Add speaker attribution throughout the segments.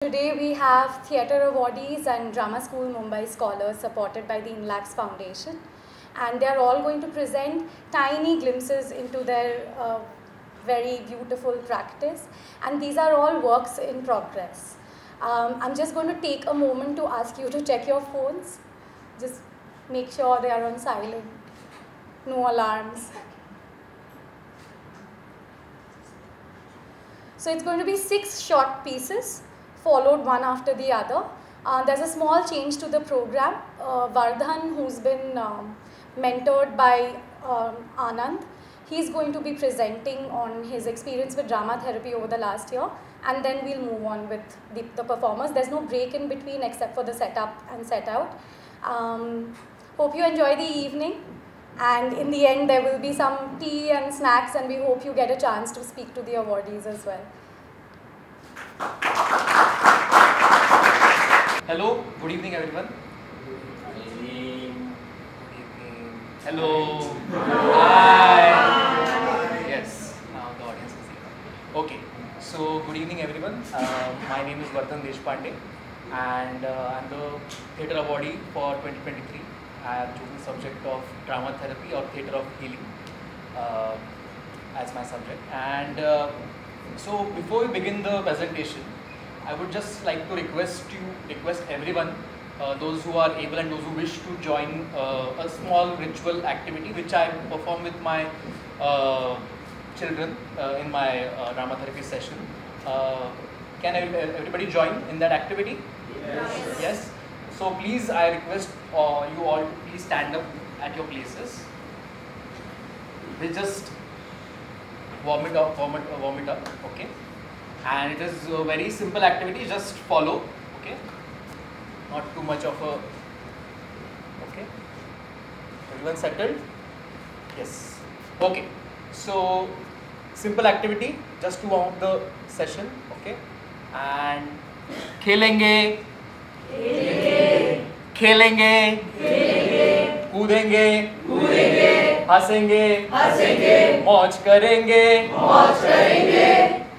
Speaker 1: Today we have theatre awardees and drama school Mumbai scholars supported by the Inlaks Foundation, and they are all going to present tiny glimpses into their very beautiful practice, and these are all works in progress. I'm just going to take a moment to ask you to check your phones. Just make sure they are on silent, no alarms. So it's going to be 6 short pieces, followed one after the other. There's a small change to the program. Vardhan, who's been mentored by Anand, he's going to be presenting on his experience with drama therapy over the last year, and then we'll move on with the performers. There's no break in between except for the setup and set out. Hope you enjoy the evening, and in the end there will be some tea and snacks, and we hope you get a chance to speak to the awardees as well.
Speaker 2: Hello, good evening everyone. Good evening. Hello. Hi. Yes, now the audience is here. Okay, so good evening everyone. My name is Vardhan Deshpande, and I'm the theatre awardee for 2023. I have chosen the subject of drama therapy or theatre of healing as my subject. And so before we begin the presentation, I would just like to request everyone, those who are able and those who wish to join a small ritual activity which I perform with my children in my drama therapy session. Can everybody join in that activity? Yes. Yes. So please, I request you all to please stand up at your places. We just warm it up, okay? And it is a very simple activity, just follow, okay? Not too much of a, okay? Everyone settled? Yes. Okay. So, simple activity, just to warm up the session, okay? And खेलेंगे, खेलेंगे, कूदेंगे, हंसेंगे, मौज करेंगे,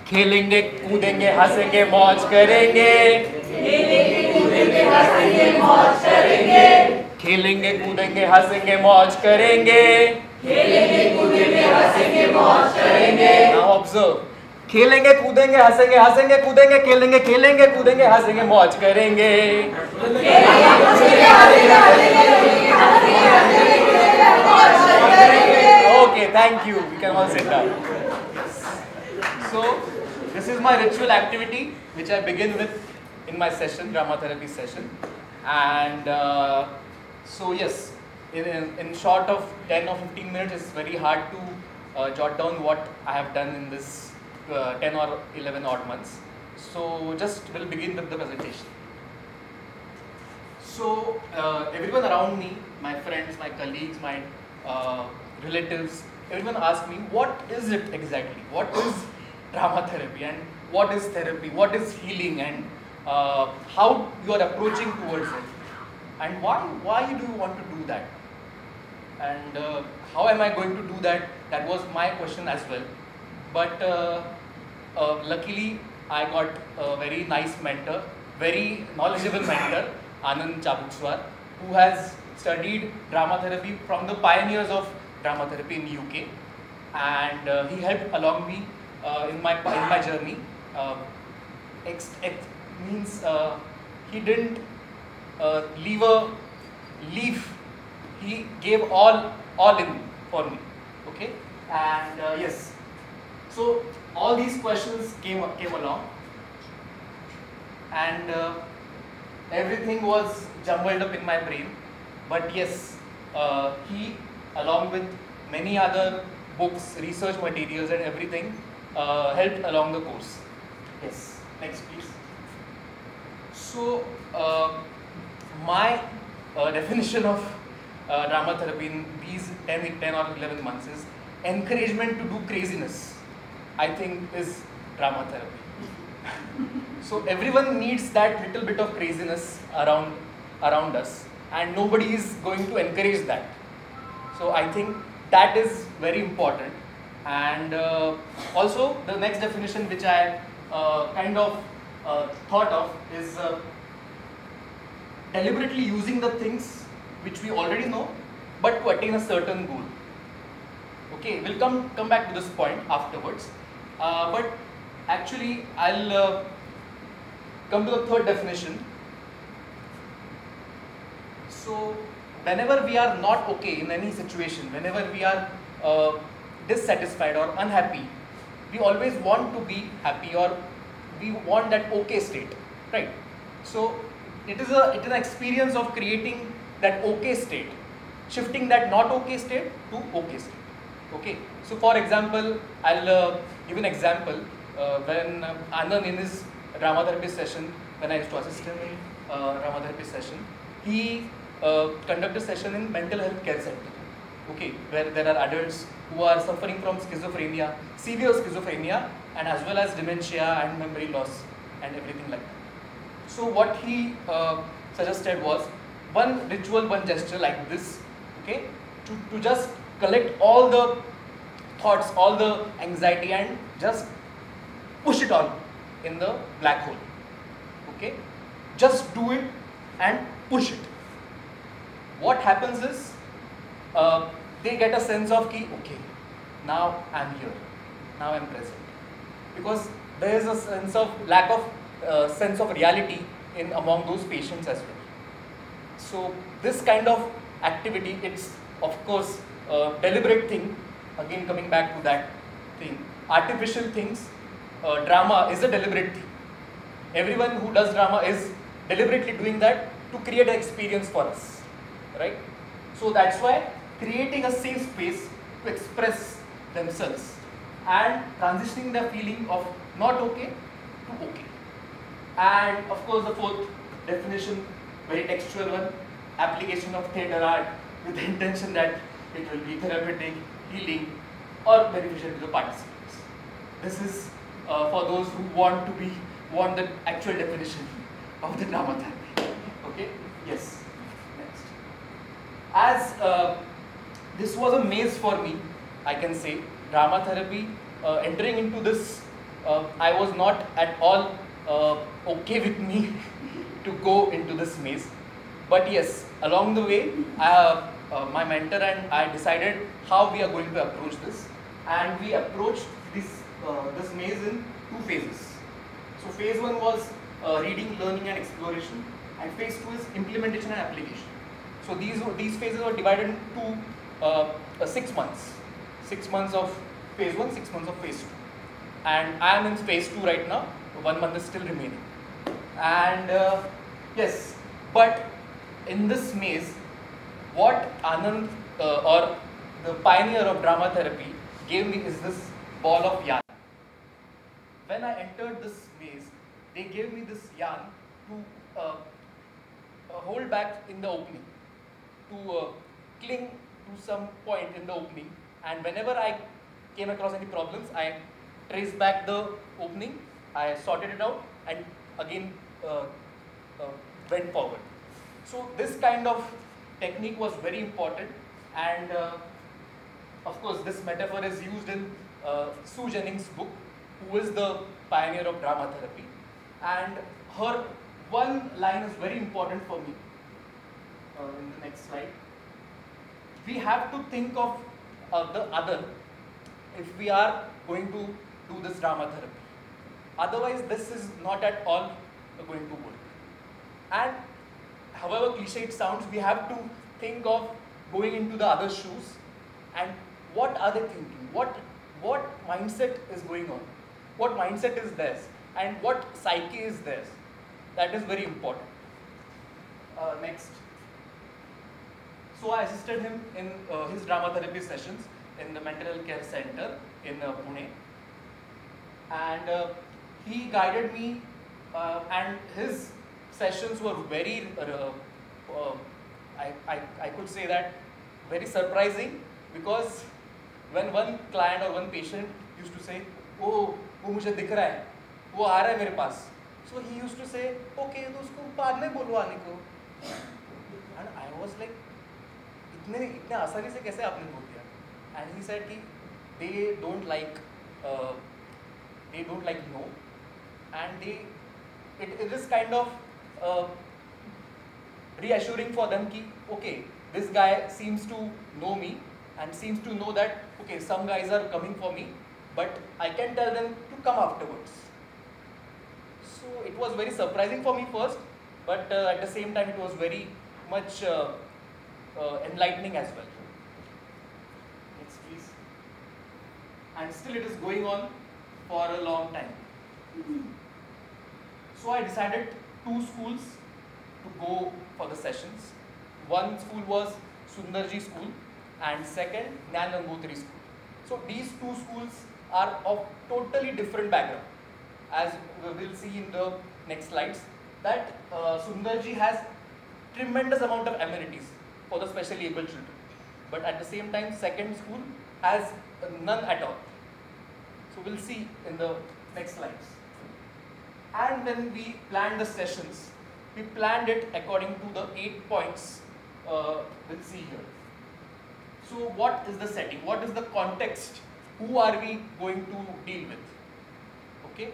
Speaker 2: खेलेंगे, कूदेंगे, हंसेंगे, मौज करेंगे, खेलेंगे, कूदेंगे, हंसेंगे, मौज करेंगे, Now observe. खेलेंगे, कूदेंगे, हंसेंगे, हंसेंगे, कूदेंगे, खेलेंगे, खेलेंगे, कूदेंगे, हंसेंगे, मौज करेंगे. Okay, thank you. We can all sit down. So, this is my ritual activity which I begin with in my session, drama therapy session. And so yes, in short of 10 or 15 minutes, it's very hard to jot down what I have done in this 10 or 11 odd months. So just we'll begin with the presentation. So everyone around me, my friends, my colleagues, my relatives, everyone asks me, what is it exactly? What is drama therapy, and what is therapy? What is healing, and how you are approaching towards it, and why do you want to do that, and how am I going to do that? That was my question as well. But luckily, I got a very nice mentor, very knowledgeable mentor, Anand Chabukswar, who has studied drama therapy from the pioneers of drama therapy in UK, and he helped along me in my journey. It means he didn't leave a leaf. He gave all in for me. Okay, and yes. So all these questions came along, and everything was jumbled up in my brain. But yes, he, along with many other books, research materials and everything, helped along the course. Yes, next please. So my definition of drama therapy in these 10 or 11 months is encouragement to do craziness. I think is drama therapy. So everyone needs that little bit of craziness around us, and nobody is going to encourage that. So I think that is very important. And also the next definition which I kind of thought of is deliberately using the things which we already know, but to attain a certain goal. Okay, we'll come back to this point afterwards. But actually, I'll come to the third definition. So, whenever we are not okay in any situation, whenever we are dissatisfied or unhappy, we always want to be happy, or we want that okay state, right? So, it is an experience of creating that okay state, shifting that not okay state to okay state. Okay, so for example, I'll give an example. When Anand in his drama therapy session, when I used to assist him in drama therapy session, he conducted a session in mental health care center. Okay, where there are adults who are suffering from schizophrenia, severe schizophrenia, and as well as dementia and memory loss and everything like that. So what he suggested was one ritual, one gesture like this, okay, to just collect all the thoughts, all the anxiety, and just push it all in the black hole. Okay, just do it and push it. What happens is they get a sense of ki, okay, now I'm here, now I'm present, because there is a sense of lack of sense of reality in among those patients as well. So this kind of activity, it's of course a deliberate thing. Again, coming back to that thing, artificial things, drama is a deliberate thing. Everyone who does drama is deliberately doing that to create an experience for us, right? So that's why creating a safe space to express themselves and transitioning the feeling of not okay to okay. And of course, the fourth definition, very textual one, application of theatre art with the intention that it will be therapeutic, healing, or beneficial to the participants. This is for those who want the actual definition of the drama therapy. Okay? Yes. Next. As this was a maze for me, I can say, drama therapy, entering into this, I was not at all okay with me to go into this maze. But yes, along the way, my mentor and I decided how we are going to approach this, and we approached this maze in two phases. So phase 1 was reading, learning and exploration, and phase 2 is implementation and application. So these phases were divided into 6 months. 6 months of phase 1, 6 months of phase 2. And I am in phase 2 right now, 1 month is still remaining. And yes, but in this maze, what Anand or the pioneer of drama therapy gave me is this ball of yarn. When I entered this maze, they gave me this yarn to hold back in the opening, to cling to some point in the opening, and whenever I came across any problems, I traced back the opening, I sorted it out, and again went forward. So this kind of technique was very important, and of course this metaphor is used in Sue Jennings' book, who is the pioneer of drama therapy, and her one line is very important for me. In the next slide, we have to think of the other if we are going to do this drama therapy. Otherwise, this is not at all going to work. And however cliche it sounds, we have to think of going into the other shoes and what are they thinking, what mindset is going on, what mindset is theirs, and what psyche is theirs. That is very important. Next. So I assisted him in his drama therapy sessions in the mental health care center in Pune, and he guided me, and his sessions were very, I could say that, very surprising, because when one client or one patient used to say, oh, वो मुझे दिख रहा है, वो आ रहा है मेरे पास, so he used to say, okay, तो उसको बाद में बोलो आने को, and I was like, इतने आसानी से कैसे आपने बोल दिया? And he said कि they don't like no, and they it is kind of reassuring for them ki, okay, this guy seems to know me and seems to know that, okay, some guys are coming for me, but I can tell them to come afterwards. So it was very surprising for me first, but at the same time it was very much enlightening as well. Next please. And still it is going on for a long time. So I decided 2 schools to go for the sessions. One school was Sundarji school and second Jnana Gangotri school. So these 2 schools are of totally different background. As we will see in the next slides, that Sundarji has tremendous amount of amenities for the specially able children. But at the same time, second school has none at all. So we'll see in the next slides. And when we planned the sessions, we planned it according to the 8 points we'll see here. So what is the setting? What is the context? Who are we going to deal with? Okay,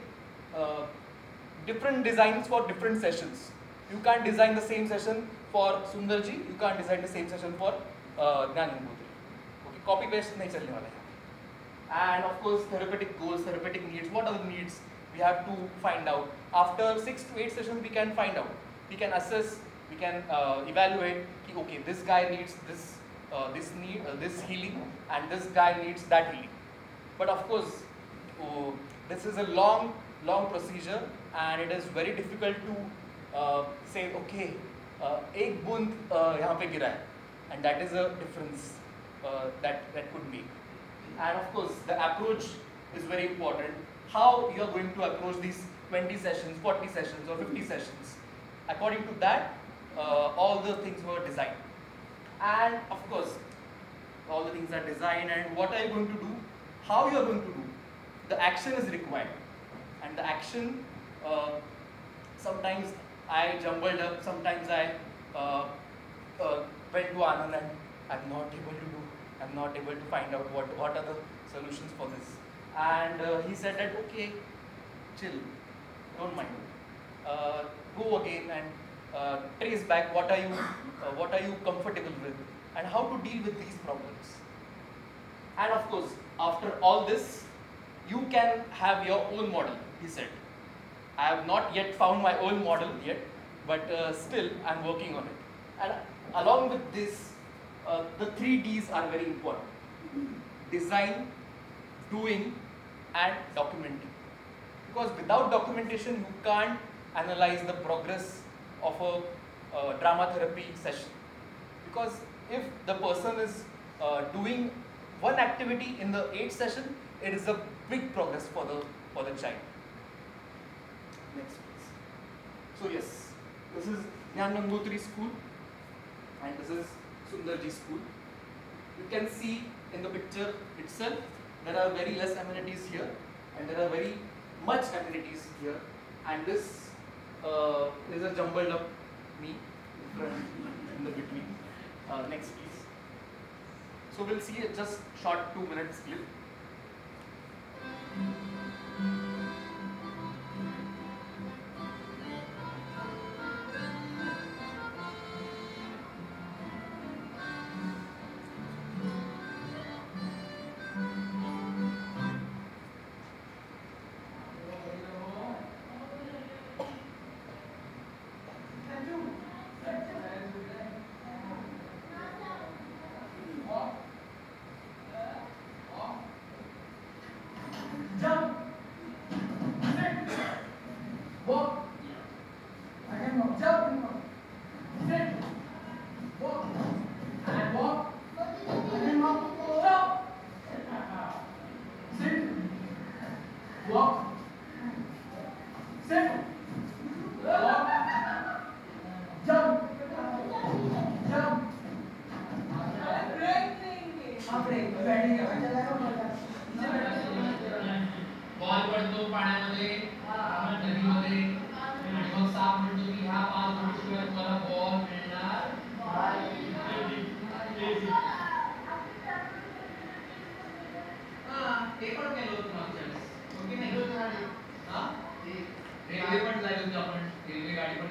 Speaker 2: different designs for different sessions. You can't design the same session for Sundarji. You can't design the same session for Jnana Gangotri. Okay, copy paste nahi chalne wala hai. And of course, therapeutic goals, therapeutic needs. What are the needs? We have to find out. After 6 to 8 sessions, we can find out. We can assess. We can evaluate. Okay, this guy needs this, this healing, and this guy needs that healing. But of course, this is a long procedure, and it is very difficult to say, okay, एक बूंद यहाँ पे गिरा है, and that is a difference that could make. And of course, the approach is very important. How you are going to approach these 20 sessions, 40 sessions, or 50 sessions. According to that, all the things were designed. And of course, all the things are designed, and what are you going to do? How you are going to do? The action is required. And the action, sometimes I jumbled up, sometimes I went to Anand and I'm not able to find out what are the solutions for this. And he said that, okay, chill, don't mind. Go again and trace back what are you comfortable with and how to deal with these problems. And of course, after all this, you can have your own model, he said. I have not yet found my own model yet, but still I'm working on it. And along with this, the 3 Ds are very important. Design, doing, and documenting. Because without documentation, you can't analyze the progress of a drama therapy session. Because if the person is doing one activity in the 8th session, it is a big progress for the child. Next please. So yes, this is Jnana Gangotri school and this is Sundarji school. You can see in the picture itself, there are very less amenities here and there are very much amenities here, and this is a jumbled up me in the between. Next please. So we'll see a just short 2 minutes clip.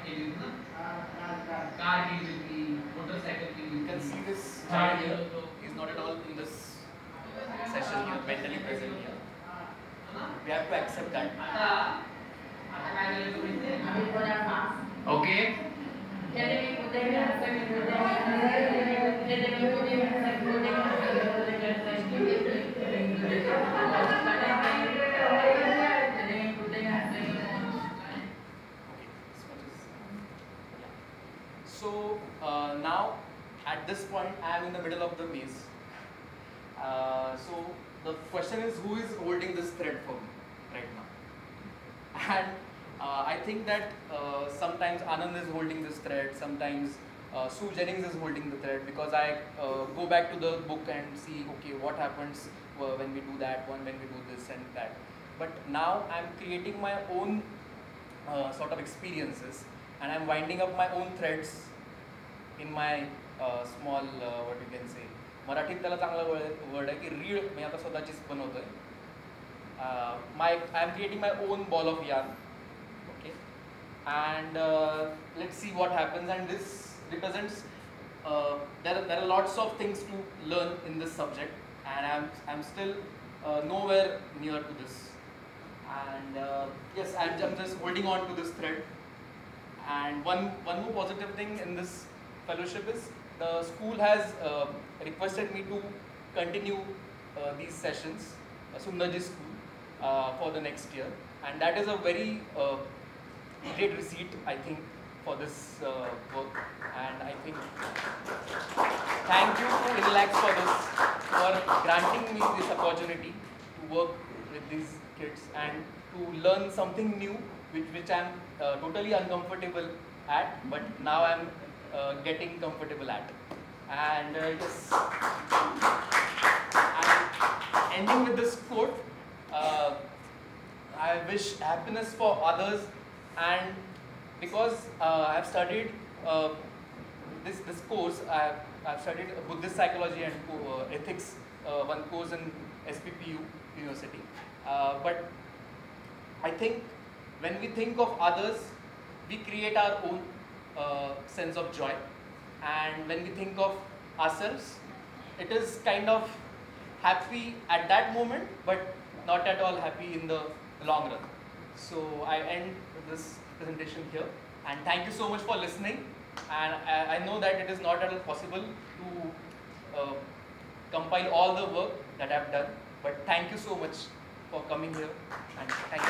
Speaker 2: You can see this child here. He's not at all in this session here, mentally present here. We have to accept that. Okay. So now at this point I am in the middle of the maze. So the question is, who is holding this thread for me right now? And I think that sometimes Anand is holding this thread, sometimes Sue Jennings is holding the thread, because I go back to the book and see, okay, what happens when we do that, when we do this and that. But now I'm creating my own sort of experiences, and I'm winding up my own threads in my small, what you can say, मराठीत त्याला चांगला word आहे की रीळ मी आता स्वतःचीच बनवतोय. I am creating my own ball of yarn, okay, and let's see what happens. And this represents there are lots of things to learn in this subject, and I'm still nowhere near to this. And yes, I'm just holding on to this thread. And one more positive thing in this fellowship is the school has requested me to continue these sessions, Sundarji school, for the next year, and that is a very great receipt, I think, for this work. And I think thank you to Inlaks for this, for granting me this opportunity to work with these kids and to learn something new, which I'm totally uncomfortable at, but now I'm getting comfortable at. And yes, I'm ending with this quote. I wish happiness for others, and because I've studied this course, I've studied Buddhist psychology and ethics, one course in SPPU University. But I think when we think of others, we create our own sense of joy, and when we think of ourselves, it is kind of happy at that moment, but not at all happy in the long run. So I end this presentation here, and thank you so much for listening. And I know that it is not at all possible to compile all the work that I've done, but thank you so much for coming here, and thank you.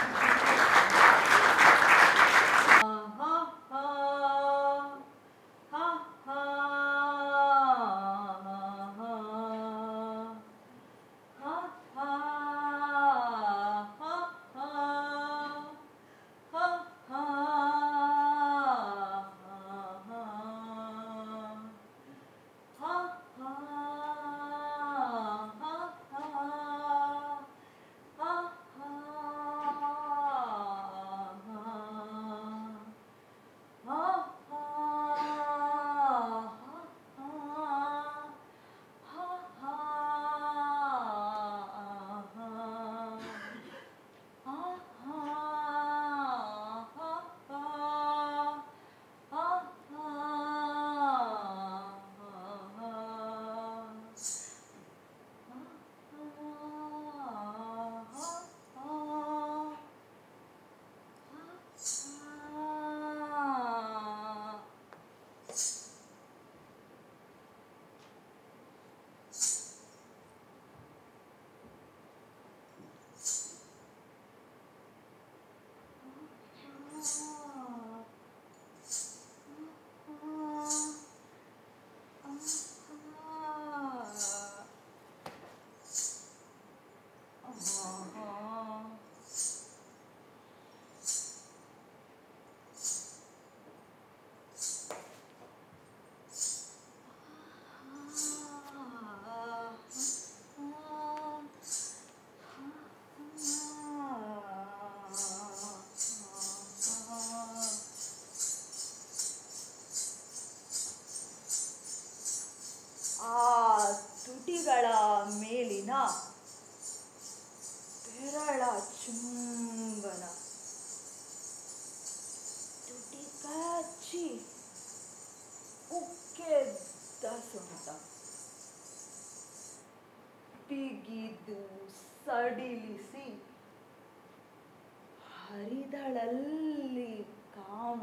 Speaker 3: ತುಟಿಗಳ ಮೇಲಿನ ಬೆರಳ ಚುಂಬನ ತುಟಿ ಬಿಗಿದು ಸಡಿಲಿಸಿ ಹರಿದಳಲ್ಲಿ ಕಾಮ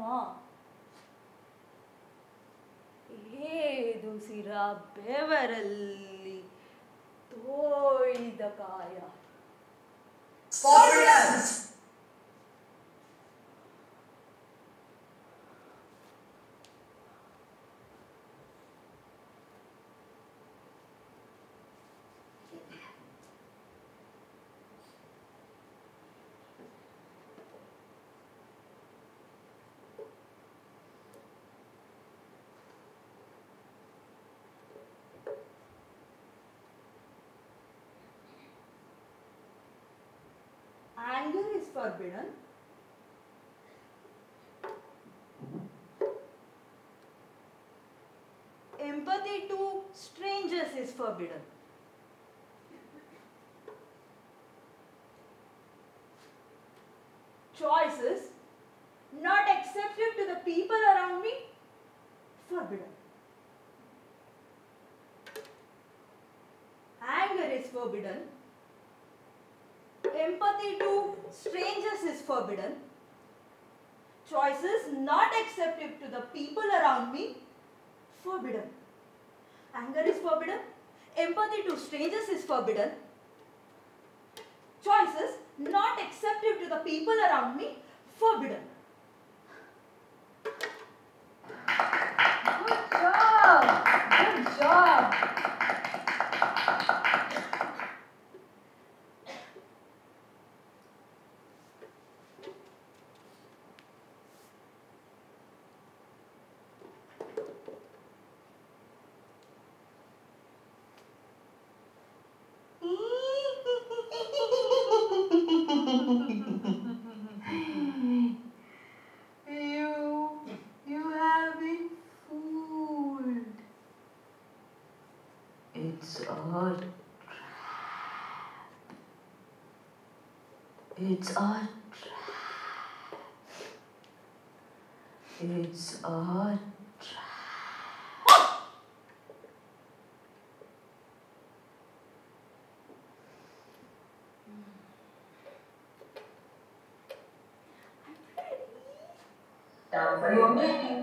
Speaker 3: ಏದುಸಿರ ಬೆವರಲ್ಲಿ ತೋಯ್ದ ಕಾಯ. Anger is forbidden. Empathy to strangers is forbidden. Choices not accepted to the people around me, forbidden. Anger is forbidden. Empathy to strangers is forbidden. Choices not accepted to the people around me, forbidden. Anger is forbidden. Empathy to strangers is forbidden. Choices not accepted to the people around me, forbidden. Good job! Good job! You have been fooled.
Speaker 4: It's a trap. It's a trap. It's a trap. Time for your meeting.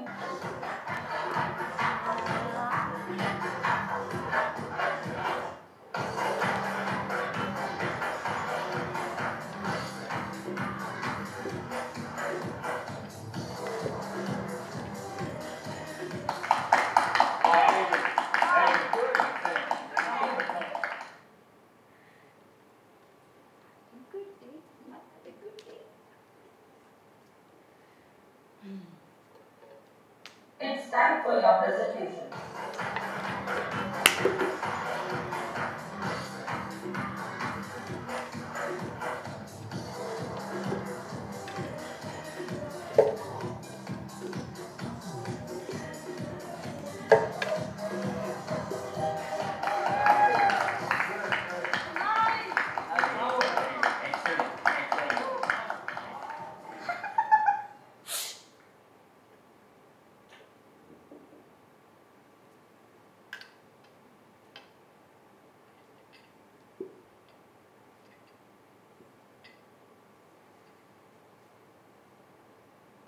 Speaker 4: It's time for your presentation.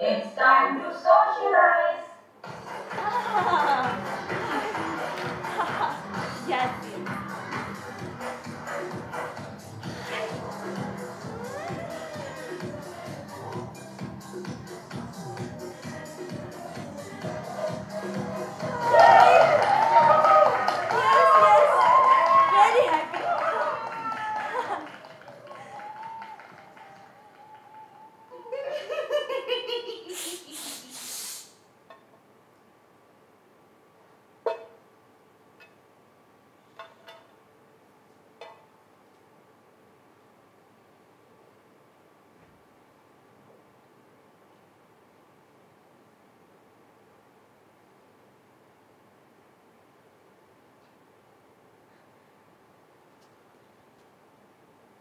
Speaker 4: It's time to socialize.
Speaker 3: Yes. Very happy.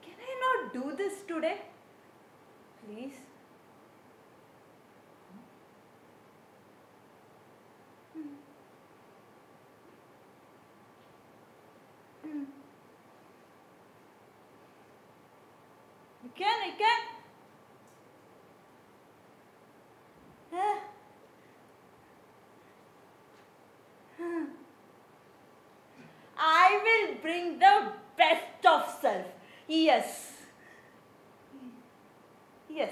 Speaker 3: Can I not do this today? Please. can. I will bring the best of self. Yes. Yes.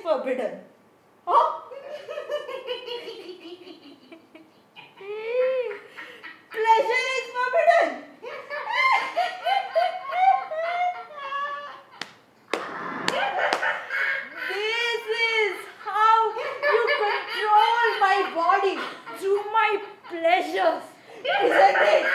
Speaker 3: Forbidden. Huh? Pleasure is forbidden. This is how you control my body through my pleasures, isn't it?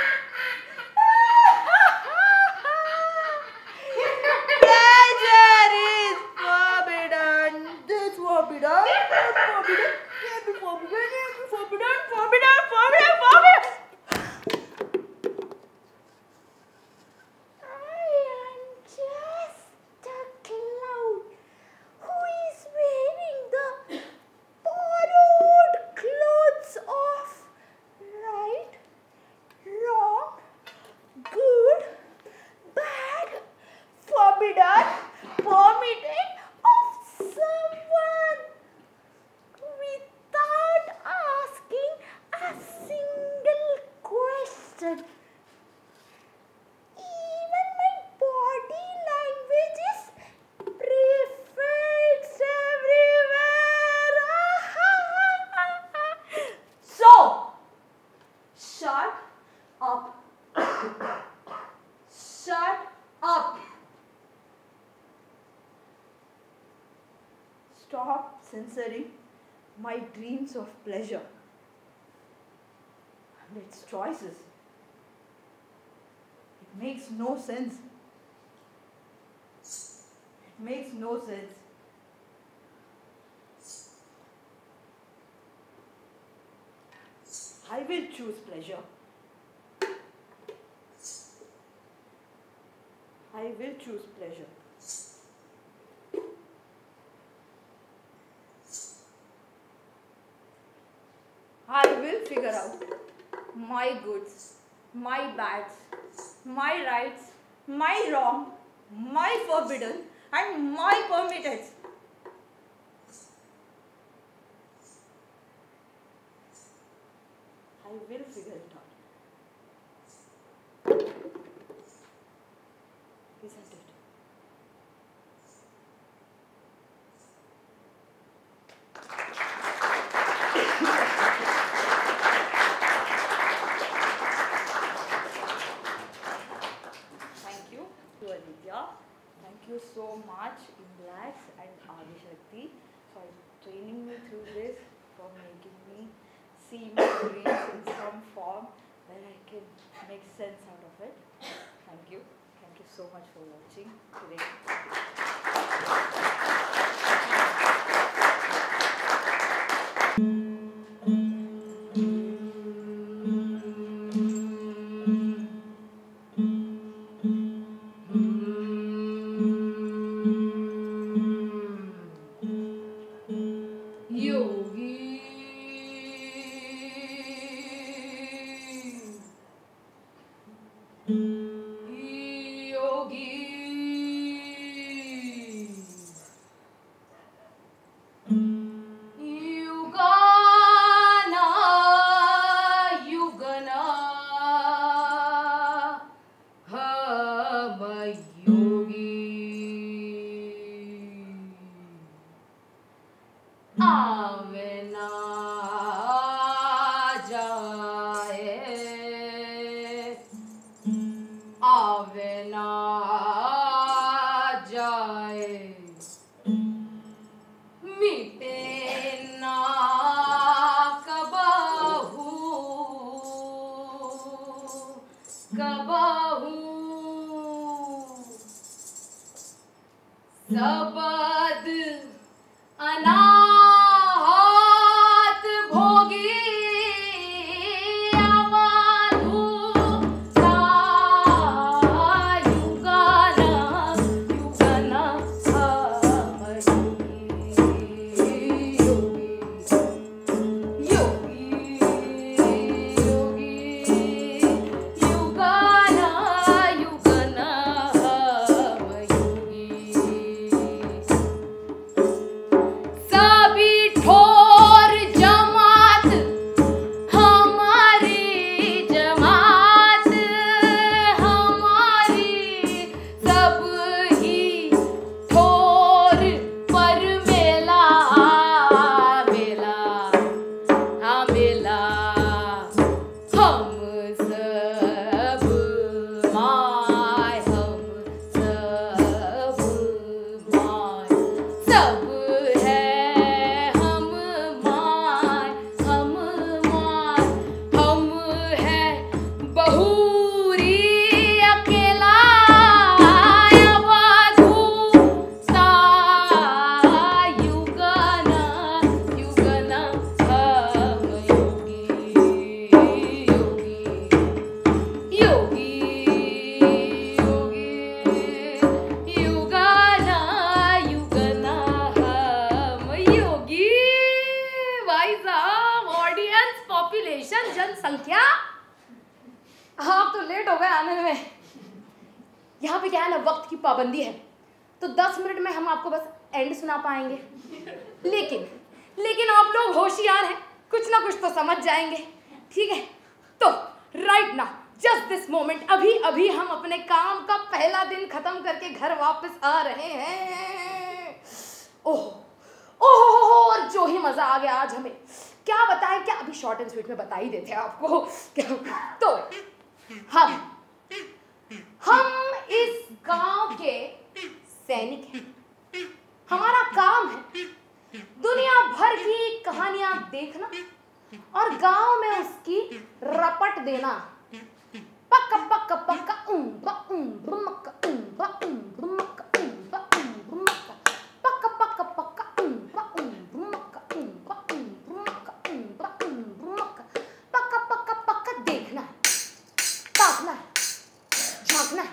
Speaker 3: Pleasure is forbidden. This forbidden. started. Even my body language is prefixed everywhere. So, shut up. Shut up. Stop censoring my dreams of pleasure and its choices. It makes no sense. It makes no sense. I will choose pleasure. I will choose pleasure. I will figure out my goods, my bads, my rights, my wrong, my forbidden, and my permitted. I will figure it out. Isn't it? Thank you so much, Inlaks and Adishakti, for training me through this, for making me see my dreams in some form where I can make sense out of it. Thank you. Thank you so much for watching today.
Speaker 1: सबद अनाहत भोगी अवधू युगना युगना जनसंख्या। आप तो late हो गए आने में। यहाँ पे क्या है ना, वक्त की पाबंदी है, तो 10 मिनट में हम आपको बस एंड सुना पाएंगे। लेकिन आप लोग होशियार हैं, कुछ ना कुछ तो समझ जाएंगे। ठीक है, तो राइट ना
Speaker 5: जस्ट दिस मोमेंट, अभी अभी हम अपने काम का पहला दिन खत्म करके घर वापस आ रहे हैं। ओह ओह, और जो ही मजा आ गया आज हमें, क्या बताएं, क्या अभी शॉर्ट एंड स्वीट में बता ही देते हैं आपको। तो हम इस गांव के सैनिक हैं। हमारा काम है दुनिया भर की कहानियां देखना और गांव में उसकी रपट देना। पक्का पक्का पक्का ब्रुमक्का ब्रुमक्का ब्रुमक्का पक्का पक्का पक्का ब्रुमक्का ब्रुमक्का पक्का पक्का पक्का देखना है, ताकना है, झांकना है,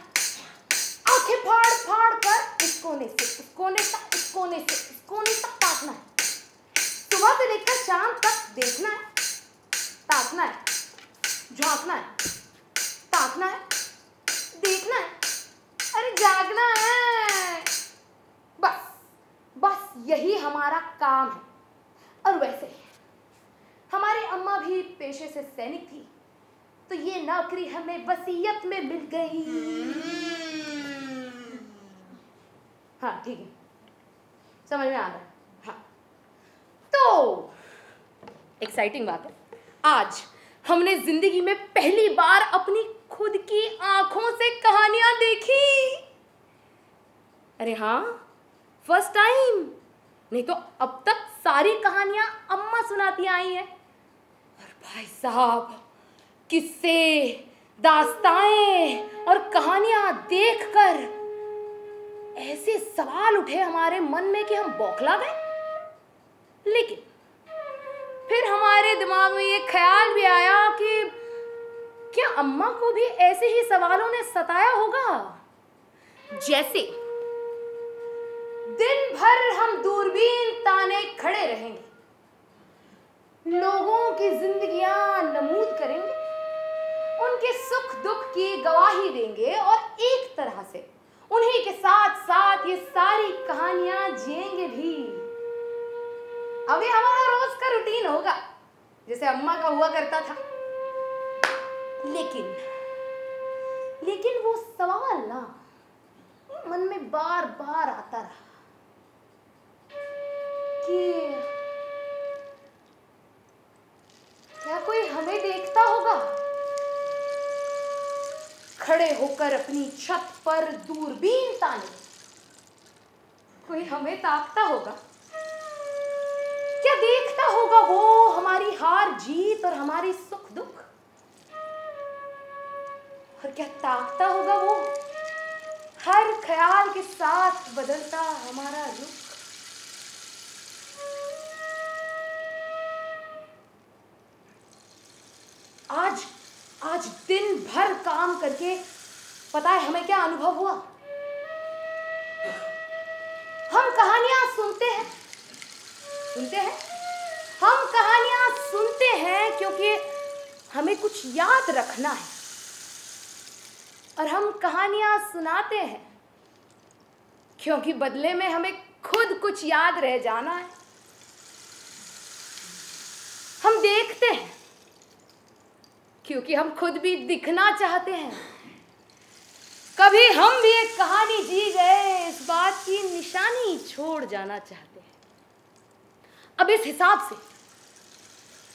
Speaker 5: आंखें फाड़ फाड़ कर इस कोने से उस कोने तक, इस कोने से इस कोने तक ताकना है। सुबह से लेकर शाम तक देखना है, ताकना है, झांकना है, ताकना है, देखना है, अरे जागना है। बस बस यही हमारा काम है। और वैसे हमारी अम्मा भी पेशे से सैनिक थी, तो ये नौकरी हमें वसीयत में मिल गई। हाँ ठीक है, समझ में आ रहा है। हाँ, तो एक्साइटिंग बात है, आज हमने जिंदगी में पहली बार अपनी खुद की आंखों से कहानियां देखी। अरे हाँ, फर्स्ट टाइम। नहीं तो अब तक सारी कहानियां अम्मा सुनाती आई हैं। और भाई साहब, किस्से, दास्ताएं और कहानियां देखकर ऐसे सवाल उठे हमारे मन में कि हम बौखला गए। लेकिन फिर हमारे दिमाग में ये ख्याल भी आया कि क्या अम्मा को भी ऐसे ही सवालों ने सताया होगा। जैसे दिन भर हम दूरबीन ताने खड़े रहेंगे, लोगों की जिंदगियां नमूद करेंगे, उनके सुख दुख की गवाही देंगे और एक तरह से उन्हीं के साथ साथ ये सारी कहानियां जिएंगे भी। अभी हमारा रोज का रूटीन होगा जैसे अम्मा का हुआ करता था। लेकिन वो सवाल ना मन में बार बार आता रहा कि क्या कोई हमें देखता होगा, खड़े होकर अपनी छत पर दूरबीन ताने कोई हमें ताकता होगा। क्या देखता होगा वो हमारी हार जीत और हमारी सुख दुख, और क्या ताकता होगा वो हर ख्याल के साथ बदलता हमारा रुख। आज दिन भर काम करके पता है हमें क्या अनुभव हुआ। हम कहानियां सुनते हैं हम कहानियां सुनते हैं क्योंकि हमें कुछ याद रखना है, और हम कहानियां सुनाते हैं क्योंकि बदले में हमें खुद कुछ याद रह जाना है। हम देखते हैं क्योंकि हम खुद भी दिखना चाहते हैं। कभी हम भी एक कहानी जी गए इस बात की निशानी छोड़ जाना चाहते हैं। अब इस हिसाब से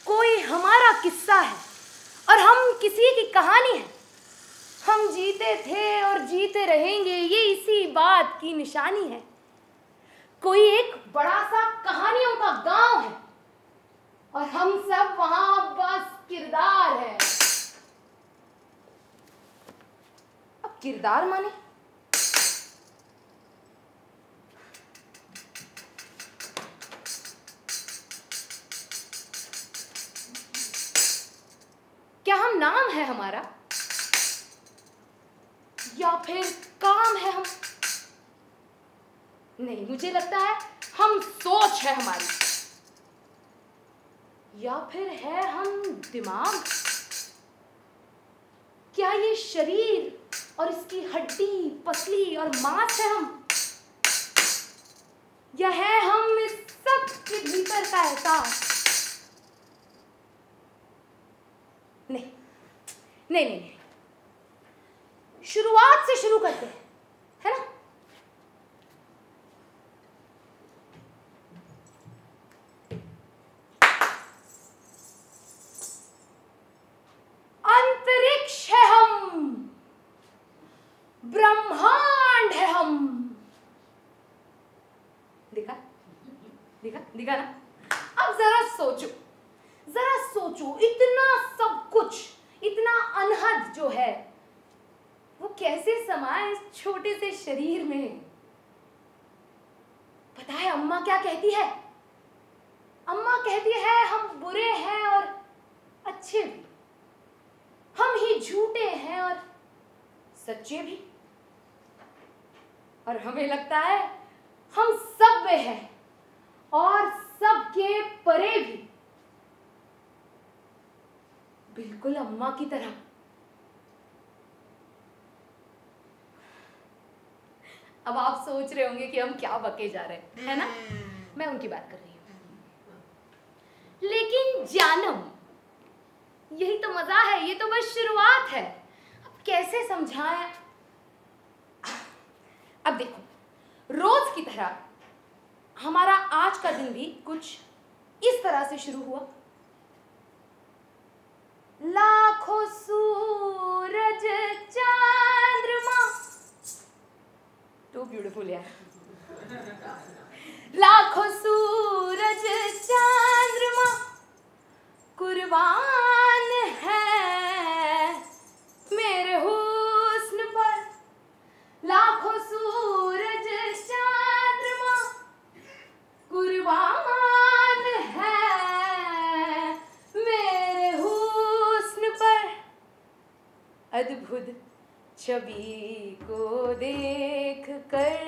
Speaker 5: कोई हमारा किस्सा है और हम किसी की कहानी है। हम जीते थे और जीते रहेंगे, ये इसी बात की निशानी है। कोई एक बड़ा सा कहानियों का गांव है और हम सब वहां बस किरदार हैं। अब किरदार माने क्या हम नाम है हमारा, या फिर काम है हम? नहीं, मुझे लगता है हम सोच है हमारी, या फिर है हम दिमाग। क्या ये शरीर और इसकी हड्डी पसली और मांस है हम, या है हम इस सब के भीतर का एहसास? नहीं नहीं नहीं, शुरुआत से शुरू करते हैं, है ना? अंतरिक्ष है हम, ब्रह्मांड है हम। दिखा दिखा दिखा ना? अब जरा सोचो, इतना सब कुछ, इतना अनहद जो है वो कैसे समाए इस छोटे से शरीर में। पता है अम्मा क्या कहती है? अम्मा कहती है हम बुरे हैं और अच्छे भी, हम ही झूठे हैं और सच्चे भी, और हमें लगता है हम सब में हैं और सबके परे भी, बिल्कुल अम्मा की तरह। अब आप सोच रहे होंगे कि हम क्या बके जा रहे हैं, है ना? मैं उनकी बात कर रही हूं। लेकिन जानम, यही तो मजा है, ये तो बस शुरुआत है। अब कैसे समझाएं? अब देखो, रोज की तरह हमारा आज का दिन भी कुछ इस तरह से शुरू हुआ। लाखों सूरज चंद्रमा, टू ब्यूटीफुल यार। लाखों सूरज चंद्रमा कुर्बान है मेरे हुस्न पर। लाखों सूरज चंद्रमा कुर्बान है मेरे हुस्न पर। अद्भुत छवि को देख कर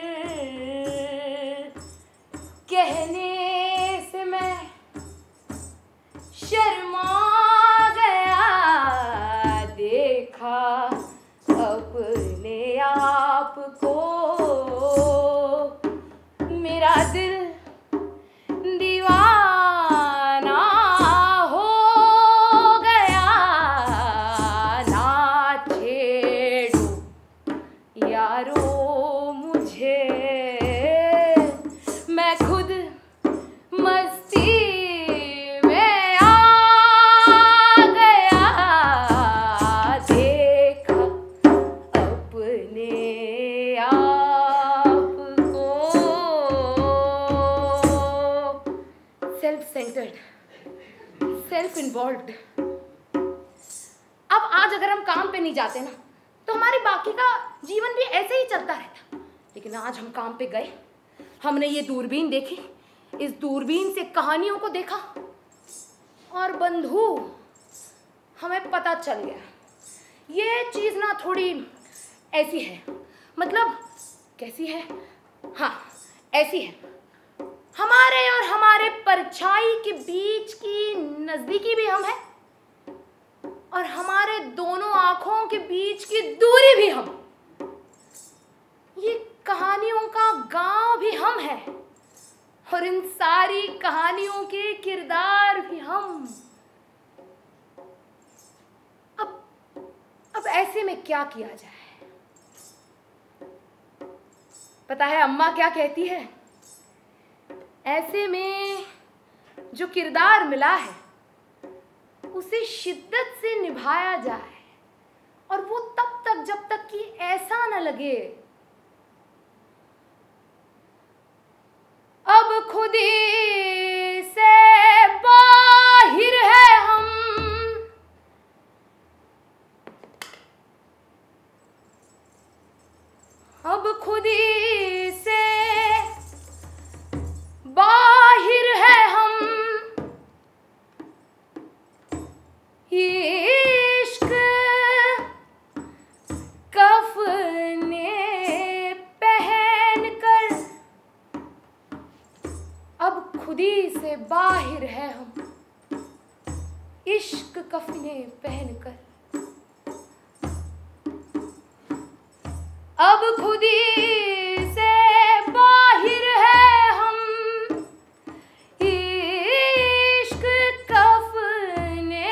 Speaker 5: कहने से मैं शर्मा गया। देखा अपने आप को, मेरा दिल दीवाना हो गया। ना छेड़ो यारो मुझे, मैं खुद मस्ती में आ गया। देखा अपने आप को। Self centred, self involved. अब आज अगर हम काम पे नहीं जाते ना तो हमारी बाकी का जीवन भी ऐसे ही चलता रहता। लेकिन आज हम काम पे गए, हमने ये दूरबीन देखी, इस दूरबीन से कहानियों को देखा, और बंधु हमें पता चल गया ये चीज ना थोड़ी ऐसी है। मतलब कैसी है? हाँ, ऐसी है। हमारे और हमारे परछाई के बीच की नजदीकी भी हम हैं, और हमारे दोनों आंखों के बीच की दूरी भी हम। ये कहानियों का गांव भी हम हैं, और इन सारी कहानियों के किरदार भी हम। अब ऐसे में क्या किया जाए? पता है अम्मा क्या कहती है? ऐसे में जो किरदार मिला है उसे शिद्दत से निभाया जाए, और वो तब तक जब तक कि ऐसा न लगे अब खुदी से बाहिर है हम। अब खुदी से बाहिर है हम। इश्क कफने पहन कर, अब खुदी से बाहिर है हम। इश्क कफने पहन कर, अब खुदी से बाहिर है हम। इश्क कफने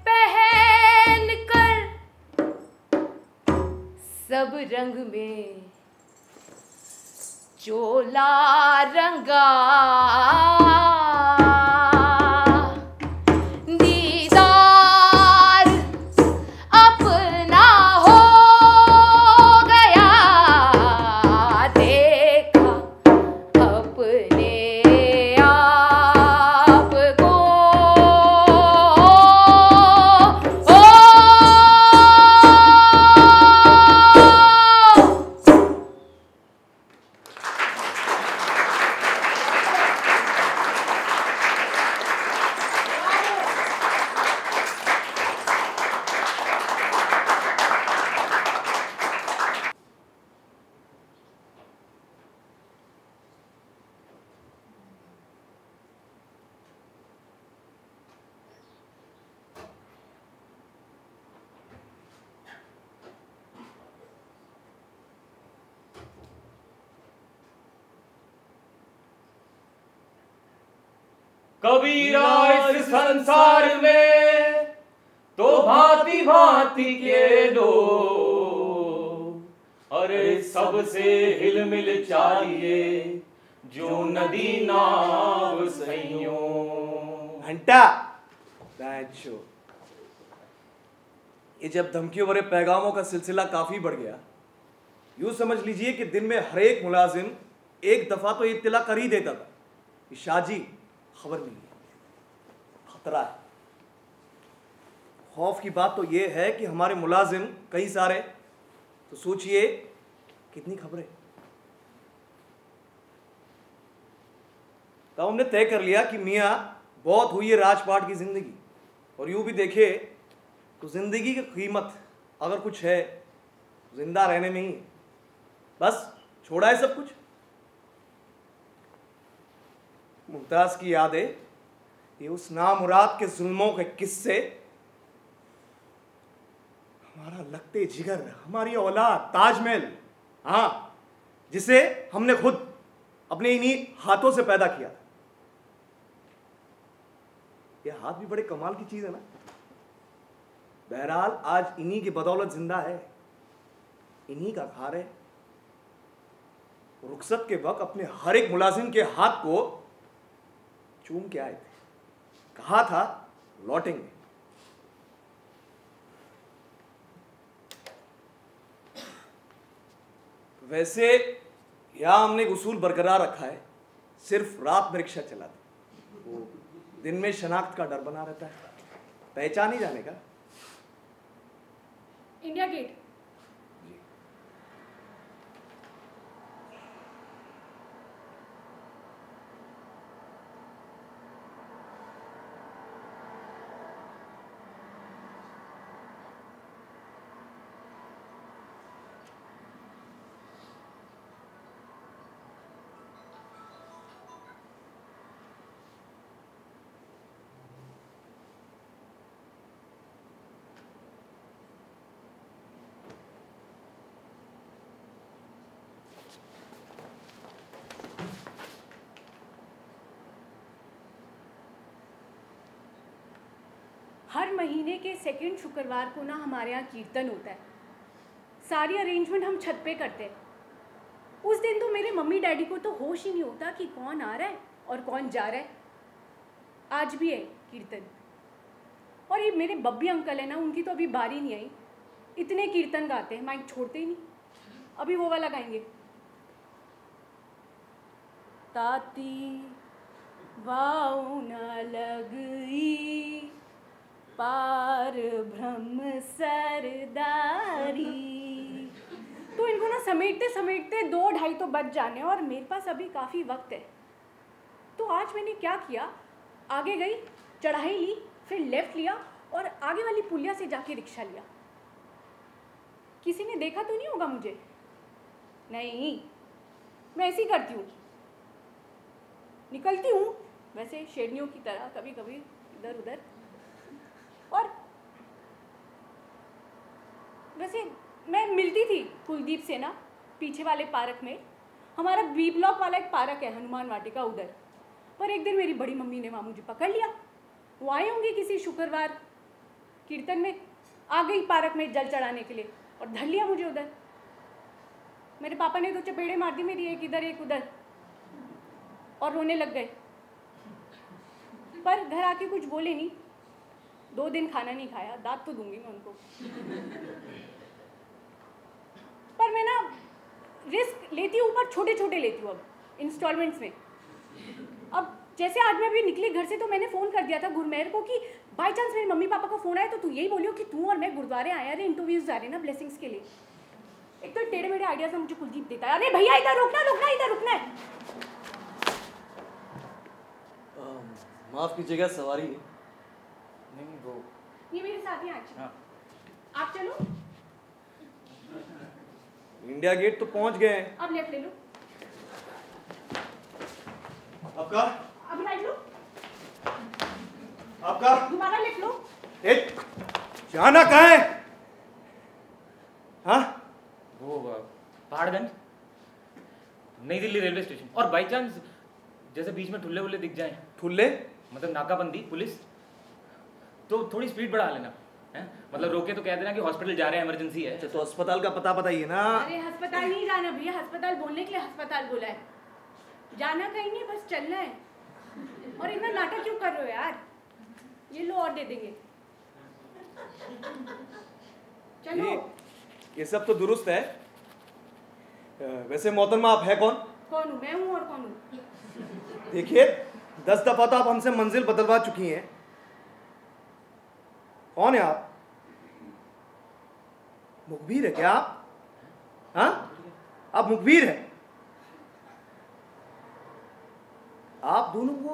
Speaker 5: पहन कर, सब रंग में चोला रंगा, दीदार अपना हो गया, देखा अपने आप को।
Speaker 6: कबीरा इस संसार में तो भांति भांति के लोग, अरे सबसे हिल मिल चाहिए जो नदी नाव सैयों।
Speaker 7: घंटा बैचो, ये जब धमकियों भरे पैगामों का सिलसिला काफी बढ़ गया, यूं समझ लीजिए कि दिन में हर एक मुलाजिम एक दफा तो इत्तला कर ही देता था कि शाहजी खबर मिली, खतरा है। खौफ की बात तो यह है कि हमारे मुलाजिम कई सारे, तो सोचिए कितनी खबरें। तब हमने तय कर लिया कि मियाँ बहुत हुई है राजपाट की जिंदगी, और यूं भी देखे तो जिंदगी की कीमत अगर कुछ है जिंदा रहने में ही, बस छोड़ा है सब कुछ। मुमताज की यादें, ये उस नामुराद के जुल्मों के किस्से, हमारा लगते जिगर, हमारी औलाद, ताजमहल, हाँ, जिसे हमने खुद अपने इन्हीं हाथों से पैदा किया था। ये हाथ भी बड़े कमाल की चीज है ना। बहरहाल आज इन्हीं की बदौलत जिंदा है, इन्हीं का घर है। रुखसत के वक्त अपने हर एक मुलाजिम के हाथ को चूम के आए थे, कहा था लौटेंगे। वैसे यहां हमने एक उसूल बरकरार रखा है, सिर्फ रात में रिक्शा चलाते, वो दिन में शनाख्त का डर बना रहता है, पहचान ही जाने का।
Speaker 5: India gate. हर महीने के सेकंड शुक्रवार को ना हमारे यहाँ कीर्तन होता है। सारी अरेंजमेंट हम छत पे करते हैं। उस दिन तो मेरे मम्मी डैडी को तो होश ही नहीं होता कि कौन आ रहा है और कौन जा रहा है। आज भी है कीर्तन, और ये मेरे बब्बी अंकल है ना, उनकी तो अभी बारी नहीं आई, इतने कीर्तन गाते हैं, माइक छोड़ते ही नहीं। अभी वो वाला गाएंगे, ताती वाऊ न लगई पार ब्रह्म सरदारी। तो इनको ना समेटते समेटते 2-2:30 तो बज जाने, और मेरे पास अभी काफ़ी वक्त है। तो आज मैंने क्या किया, आगे गई, चढ़ाई ली, फिर लेफ्ट लिया और आगे वाली पुलिया से जाके रिक्शा लिया। किसी ने देखा तो नहीं होगा मुझे? नहीं, मैं ऐसी करती हूँ, निकलती हूँ वैसे शेरनियों की तरह, कभी कभी इधर उधर। और वैसे मैं मिलती थी कुलदीप से ना पीछे वाले पार्क में, हमारा बी ब्लॉक वाला एक पार्क है हनुमान वाटिका उधर। पर एक दिन मेरी बड़ी मम्मी ने वहाँ मुझे पकड़ लिया, वो आए होंगे किसी शुक्रवार कीर्तन में, आ गई पार्क में जल चढ़ाने के लिए और धर लिया मुझे उधर। मेरे पापा ने तो चपेड़े मार दी मेरी, एक इधर एक उधर, और रोने लग गए। पर घर आके कुछ बोले नहीं। 2 दिन खाना नहीं खाया, दांत तो दूंगी मैं उनको। पर मैं ना रिस्क लेती हूँ, पर छोटे छोटे लेती हूँ अब इंस्टॉलमेंट्स में। अब जैसे आज मैं अभी निकली घर से तो मैंने फ़ोन कर दिया था गुरमेहर को कि बाई चांस मेरे मम्मी पापा का फ़ोन आया तो तू यही बोलियो कि तू और मैं गुरुद्वारे आया रे, इंटरव्यूज जा रहे ना ब्लेसिंग्स के लिए। एक तो टेढ़े मेढ़े आइडियाज मुझे कुलदीप देता है। अरे भैया इधर रुकना, इधर रुकना है।
Speaker 7: माफ कीजिएगा, सवारी है।
Speaker 6: नहीं वो
Speaker 5: ये मेरे साथ ही आज।
Speaker 6: हाँ।
Speaker 5: आप चलो।
Speaker 7: इंडिया गेट तो पहुंच गए हैं।
Speaker 5: अब लेफ्ट ले लो।
Speaker 7: आपका
Speaker 5: अब राइट लो।
Speaker 7: आपका
Speaker 5: दोबारा लेफ्ट लो।
Speaker 7: एक जाना कहाँ है? हाँ
Speaker 6: वो पहाड़गंज, नई दिल्ली रेलवे स्टेशन। और बाई चांस जैसे बीच में ठुल्ले वुल्ले दिख जाएं,
Speaker 7: ठुल्ले
Speaker 6: मतलब नाकाबंदी पुलिस, तो थोड़ी स्पीड बढ़ा लेना है। मतलब रोके तो कह देना कि हॉस्पिटल जा रहे हैं, इमरजेंसी है।
Speaker 7: तो अस्पताल का पता बताइए ना।
Speaker 5: अरे अस्पताल नहीं जाना भैया, अस्पताल बोलने के लिए अस्पताल बोला है। जाना कहीं नहीं, बस चलना है। और इतना नाटक क्यों कर रहे हो यार? ये लो और दे देंगे। चलो।
Speaker 7: ये सब तो दुरुस्त है। वैसे मोहतरमा आप है कौन?
Speaker 5: कौन हूँ मैं? हूँ और कौन हूँ?
Speaker 7: देखिए 10 दफा तो आप हमसे मंजिल बदलवा चुकी हैं। कौन है आप? मुखबिर है क्या आप? हाँ, आप मुखबिर है? आप दोनों को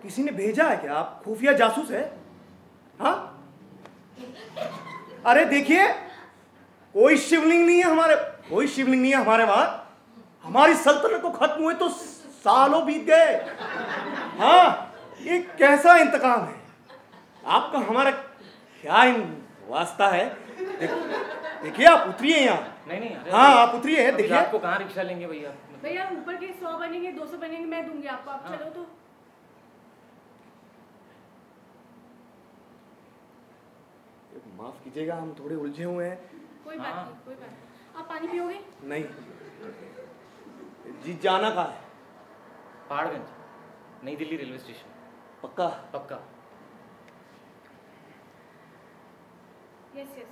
Speaker 7: किसी ने भेजा है क्या? आप खुफिया जासूस है? हाँ, अरे देखिए कोई शिवलिंग नहीं है हमारे, कोई शिवलिंग नहीं है हमारे वहां। हमारी सल्तनत को खत्म हुए तो सालों बीत गए। हाँ, ये कैसा इंतकाम है आपका? हमारा क्या वास्ता है? देखिए आप उतरिए यहाँ।
Speaker 6: नहीं अरे
Speaker 7: हाँ आप उतरिए। देखिए
Speaker 6: आपको कहाँ रिक्शा लेंगे भैया?
Speaker 5: भैया ऊपर के 100 बनेंगे, 200 बनेंगे, मैं दूंगी आपको। आप चलो तो।
Speaker 7: माफ कीजिएगा, हम थोड़े उलझे हुए हैं।
Speaker 5: कोई बात नहीं, कोई बात नहीं। आप पानी पियोगे?
Speaker 7: नहीं जी। जाना कहाँ है?
Speaker 6: पहाड़गंज, नई दिल्ली रेलवे स्टेशन।
Speaker 7: पक्का?
Speaker 6: पक्का।
Speaker 5: Yes yes.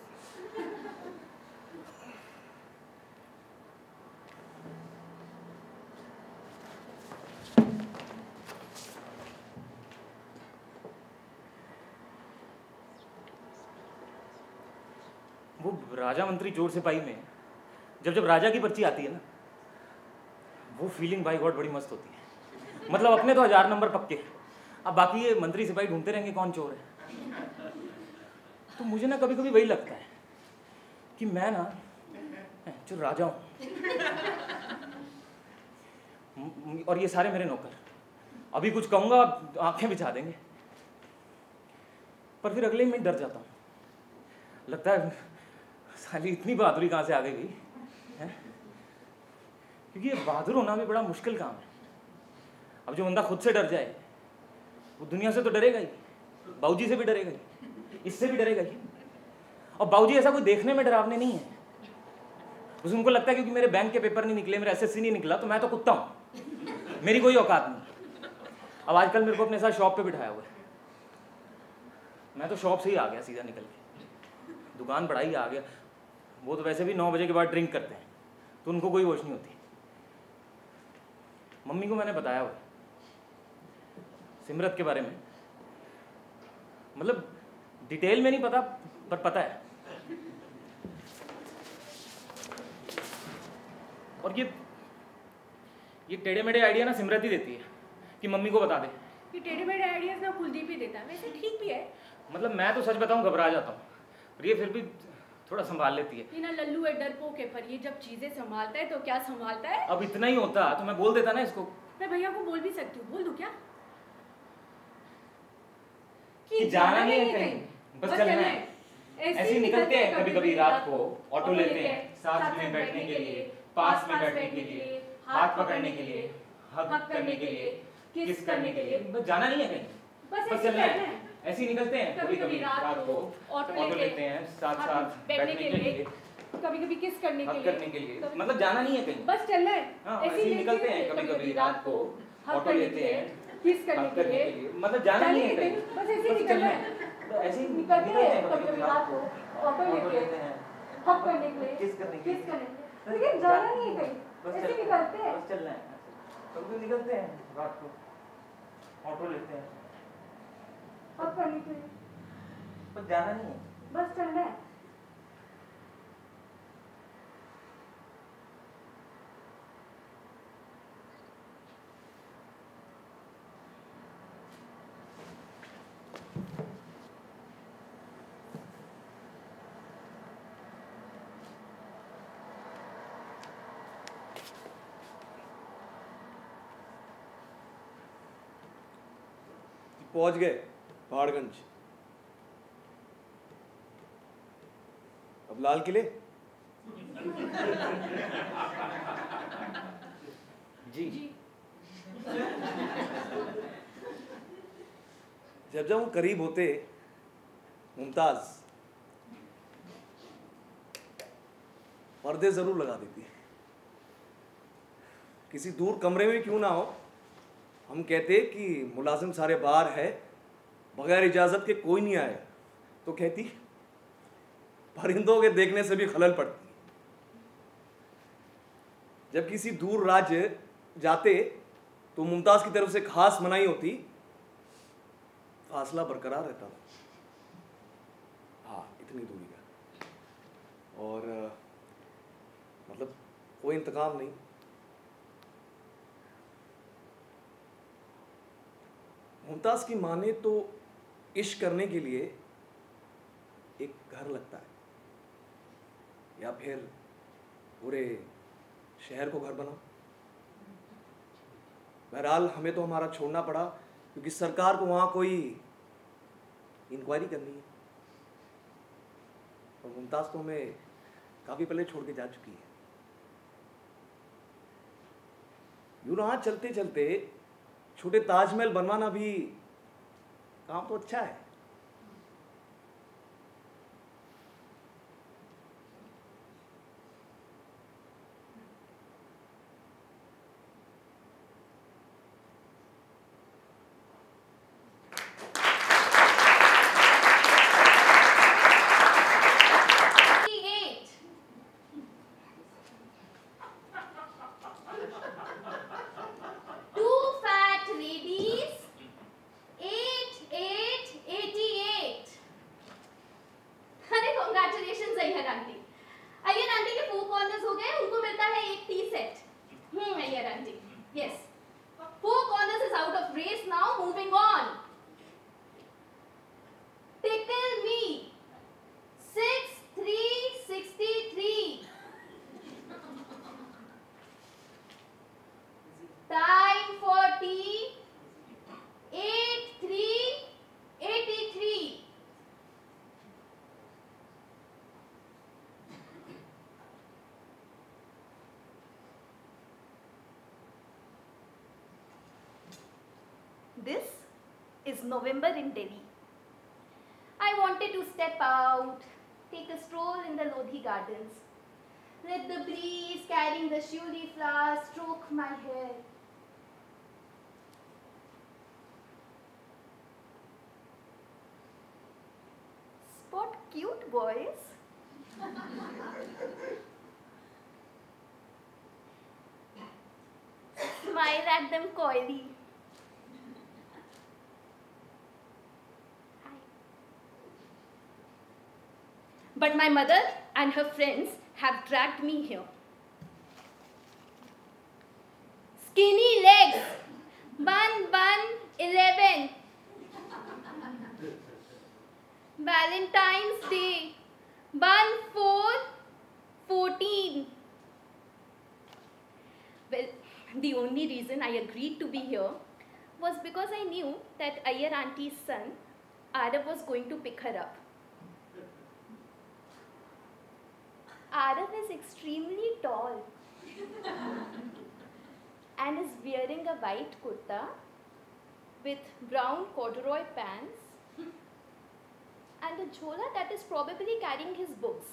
Speaker 6: वो राजा मंत्री चोर सिपाही में जब राजा की पर्ची आती है ना, वो फीलिंग भाई गॉड बड़ी मस्त होती है। मतलब अपने तो 1000 नंबर पक्के, अब बाकी ये मंत्री सिपाही ढूंढते रहेंगे कौन चोर है। तो मुझे ना कभी कभी वही लगता है कि मैं ना जो राजा हूँ और ये सारे मेरे नौकर। अभी कुछ कहूँगा आंखें बिछा देंगे, पर फिर अगले ही मिनट डर जाता हूँ। लगता है साली इतनी बहादुरी कहाँ से आ गई है? क्योंकि ये बहादुर होना भी बड़ा मुश्किल काम है। अब जो बंदा खुद से डर जाए वो दुनिया से तो डरेगा ही, बाबूजी से भी डरेगा ही, इससे भी डरेगा ही। और बाबूजी ऐसा कोई देखने में डरावने नहीं है। बस उनको लगता है क्योंकि मेरे बैंक के पेपर नहीं निकले, मेरा एसएससी नहीं निकला, तो मैं तो कुत्ता हूँ, मेरी कोई औकात नहीं। अब आजकल मेरे को अपने साथ शॉप पे बिठाया हुआ है। मैं तो शॉप से ही आ गया सीधा निकल के, दुकान बढ़ा ही आ गया। वो तो वैसे भी 9 बजे के बाद ड्रिंक करते हैं, तो उनको कोई होश नहीं होती। मम्मी को मैंने बताया हुआ सिमरत के बारे में, मतलब डिटेल में नहीं पता, पर पता है। और ये टेढ़े मेढ़े आइडिया ना सिमरत ही देती है कि मम्मी को बता दे।
Speaker 5: ये टेढ़े मेढ़े आइडियाज ना कुलदीप ही देता है। वैसे ठीक भी है।
Speaker 6: मतलब मैं तो सच बताऊं घबरा जाता हूँ, पर ये फिर भी थोड़ा संभाल लेती है।
Speaker 5: ये ना लल्लू है, डरपोक है, पर ये जब चीजें संभालता है तो क्या संभालता है।
Speaker 6: अब इतना ही होता तो मैं बोल देता ना इसको।
Speaker 5: मैं भैया को बोल भी सकती हूँ, बोल दूं क्या
Speaker 6: कि जाना नहीं है कहीं, बस चलना है। ऐसे ही निकलते हैं कभी कभी रात को, ऑटो लेते हैं साथ में बैठने के लिए, पास में बैठने के लिए, हाथ पकड़ने के लिए, हक करने के लिए, किस करने के लिए। बस जाना नहीं है कहीं, बस चलना है। ऐसे ही निकलते हैं कभी कभी रात को, ऑटो लेते हैं साथ साथ बैठने के लिए,
Speaker 5: कभी कभी किस करने के लिए,
Speaker 6: मतलब जाना नहीं है कहीं,
Speaker 5: बस चलना है।
Speaker 6: हाँ, ऐसे ही निकलते हैं कभी कभी रात को, ऑटो लेते हैं
Speaker 5: किस करने के लिए,
Speaker 6: मतलब जाना नहीं है कहीं,
Speaker 5: बस ऐसे ही निकलना है।
Speaker 6: तो ऐसे ही
Speaker 5: निकलते हैं कभी कभी रात को, ऑटो लेते हैं हक करने के लिए,
Speaker 6: किस करने के लिए,
Speaker 5: लेकिन जाना नहीं है कहीं, ऐसे निकलते हैं,
Speaker 6: बस चलना है। कभी निकलते हैं रात को, ऑटो लेते हैं
Speaker 5: हक करने के लिए,
Speaker 6: बस जाना नहीं है,
Speaker 5: बस चलना है।
Speaker 7: पहुंच गए पहाड़गंज। अब लाल किले
Speaker 6: जी।
Speaker 7: जब जब वो करीब होते मुमताज पर्दे जरूर लगा देती। किसी दूर कमरे में क्यों ना हो, हम कहते कि मुलाजिम सारे बाहर है, बगैर इजाजत के कोई नहीं आया, तो कहती परिंदों के देखने से भी खलल पड़ती। जब किसी दूर राज्य जाते तो मुमताज की तरफ से खास मनाही होती, फासला बरकरार रहता था, हाँ इतनी दूरी का, और मतलब कोई इंतकाम नहीं। मुमताज की माने तो इश्क करने के लिए एक घर लगता है, या फिर पूरे शहर को घर बनाओ। बहरहाल हमें तो हमारा छोड़ना पड़ा, क्योंकि सरकार को वहाँ कोई इंक्वायरी करनी है, और मुमताज तो हमें काफ़ी पहले छोड़ के जा चुकी है। यूँ रहा चलते चलते छोटे ताजमहल बनवाना भी काम तो अच्छा है।
Speaker 5: This is November in Delhi. I wanted to step out, take a stroll in the Lodhi gardens. Let the breeze carrying the shiuli flowers stroke my hair. Spot cute boys. Smile at them coyly. But my mother and her friends have dragged me here. Skinny legs, bun, 11. Valentine's Day, bun, 14. Well, the only reason I agreed to be here was because I knew that Iyer auntie's son, Arav, was going to pick her up. Arav is extremely tall and is wearing a white kurta with brown corduroy pants and a jhola that is probably carrying his books.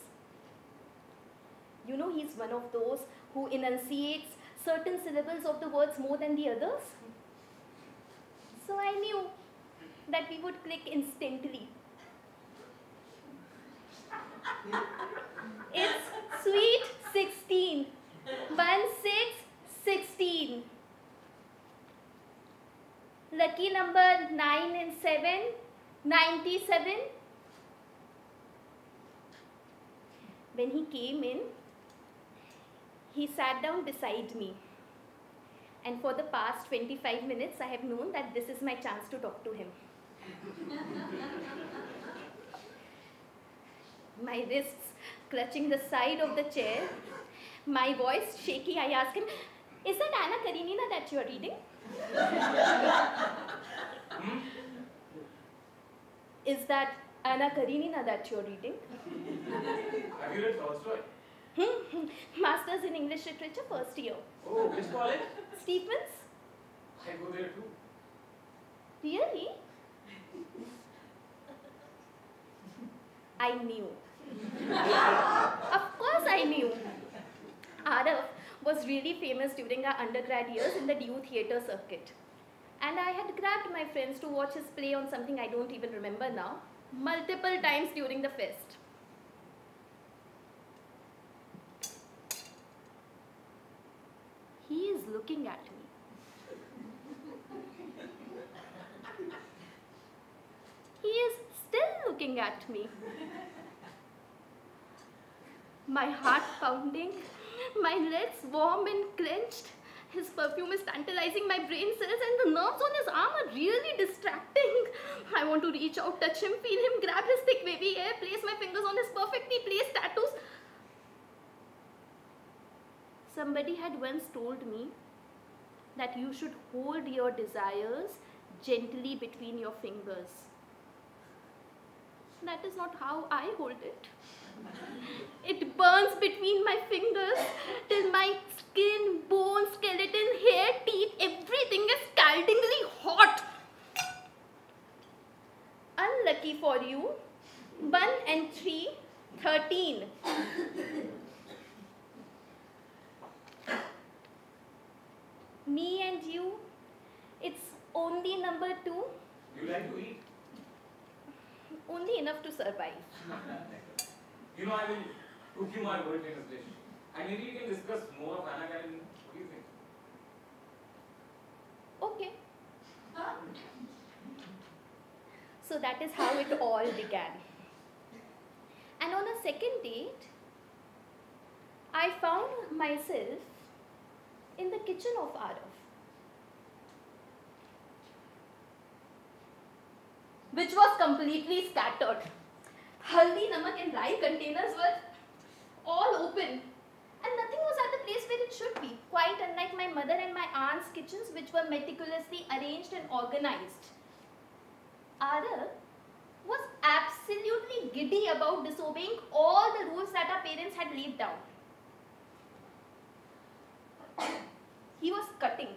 Speaker 5: he's one of those who enunciates certain syllables of the words more than the others. So I knew that we would click instantly. It's sweet 16. 16. Lucky number 9 and 7. 97. When he came in, he sat down beside me. And for the past 25 minutes, I have known that this is my chance to talk to him. My wrists clutching the side of the chair, my voice shaky, I asked him, is that Anna Karenina that you are reading? Is that Anna Karenina that you are reading?
Speaker 6: Have you read Tolstoy?
Speaker 5: Masters in English Literature, first year.
Speaker 6: Oh, which college?
Speaker 5: Stephens?
Speaker 6: I go there too.
Speaker 5: Really? I knew. Of course I knew. Arav was really famous during our undergrad years in the DU theatre circuit. And I had grabbed my friends to watch his play on something I don't even remember now, multiple times during the fest. He is looking at me. He is still looking at me. My heart pounding, my legs warm and clenched. His perfume is tantalizing my brain cells, and the nerves on his arm are really distracting. I want to reach out, touch him, feel him, grab his thick wavy hair, place my fingers on his perfectly placed tattoos. Somebody had once told me that you should hold your desires gently between your fingers. That is not how I hold it. It burns between my fingers till my skin, bone, skeleton, hair, teeth, everything is scaldingly hot. Unlucky for you, 1 and 3, 13. Me and you, it's only number 2.
Speaker 6: You like to eat?
Speaker 5: Only enough to survive.
Speaker 6: You know, I will cook you my world famous dish. And maybe you can discuss more of Anna Karenina. What do you think?
Speaker 5: Okay. So that is how it all began. And on a second date, I found myself in the kitchen of Arav, which was completely scattered. Haldi, namak and rai containers were all open, and nothing was at the place where it should be, quite unlike my mother and my aunt's kitchens, which were meticulously arranged and organized. Arav was absolutely giddy about disobeying all the rules that our parents had laid down. He was cutting.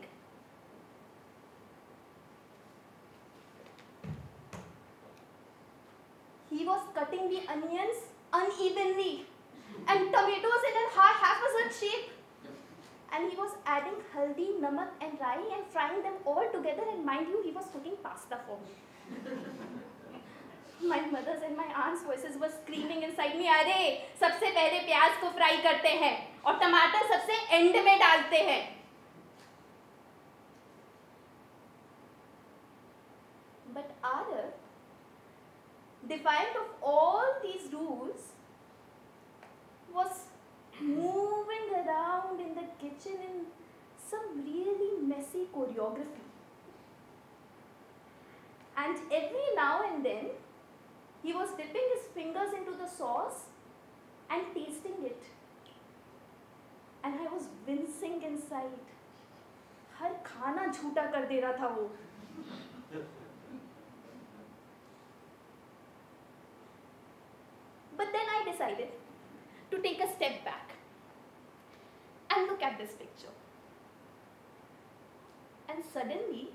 Speaker 5: He was cutting the onions unevenly and tomatoes in a haphazard shape. And he was adding haldi, namak and rai and frying them all together, and mind you, he was cooking pasta for me. My mother's and my aunt's voices were screaming inside me, अरे सबसे पहले प्याज को fry करते हैं और टमाटर सबसे एंड में डालते हैं. But Arav, defiant of all these rules, was moving around in the kitchen in some really messy choreography. And every now and then, he was dipping his fingers into the sauce and tasting it. And I was wincing inside. हर खाना झूठा कर दे रहा था वो. But then I decided to take a step back and look at this picture. And suddenly,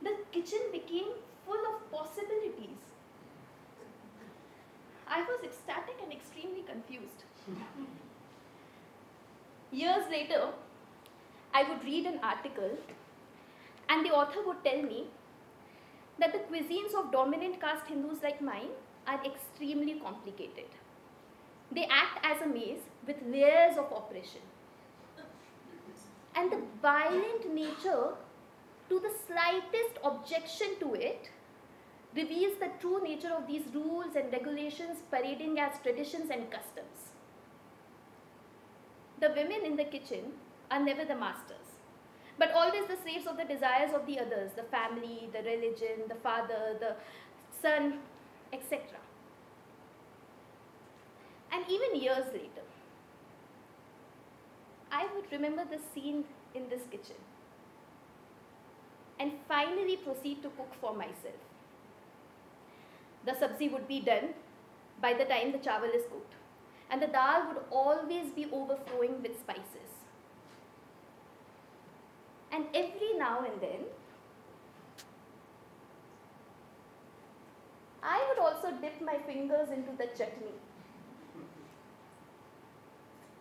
Speaker 5: the kitchen became full of possibilities. I was ecstatic and extremely confused. Years later, I would read an article and the author would tell me that the cuisines of dominant caste Hindus like mine are extremely complicated. They act as a maze with layers of oppression. And the violent nature to the slightest objection to it reveals the true nature of these rules and regulations parading as traditions and customs. The women in the kitchen are never the masters, but always the slaves of the desires of the others, the family, the religion, the father, the son, etc. And even years later, I would remember the scene in this kitchen and finally proceed to cook for myself. The sabzi would be done by the time the chawal is cooked, and the dal would always be overflowing with spices. And every now and then, I would also dip my fingers into the chutney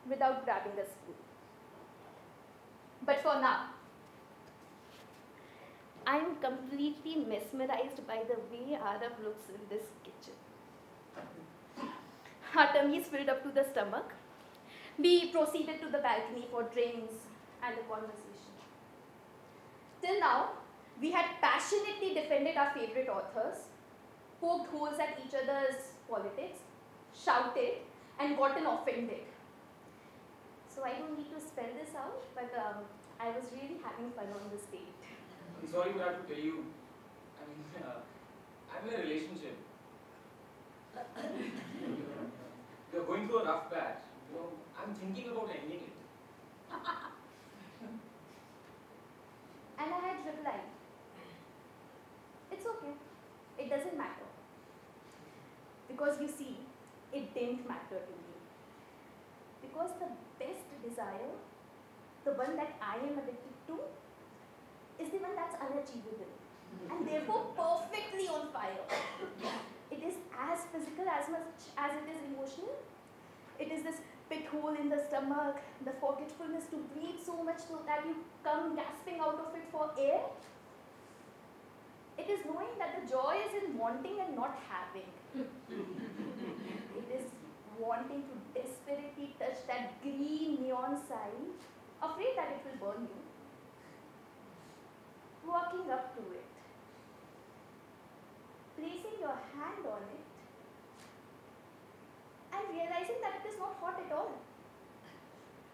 Speaker 5: without grabbing a spoon. But for now, I am completely mesmerized by the way Arav looks in this kitchen. Our tummies filled up to the stomach. We proceeded to the balcony for drinks and a conversation. Till now, we had passionately defended our favorite authors, poked holes at each other's politics, shouted, and gotten offended. So I don't need to spell this out, but I was really having fun on this date.
Speaker 6: I'm sorry, but I have to tell you, I'm in a relationship. You're going through a rough patch. I'm thinking about ending it.
Speaker 5: And I had replied, it's okay, it doesn't matter. Because you see, it didn't matter to me. Because the best desire, the one that I am addicted to, is the one that's unachievable and therefore perfectly on fire. It is as physical as much as it is emotional. It is this pit hole in the stomach, the forgetfulness to breathe so much so that you come gasping out of it for air. It is knowing that the joy is in wanting and not having. It is wanting to desperately touch that green neon sign, afraid that it will burn you. Walking up to it, placing your hand on it, and realizing that it is not hot at all.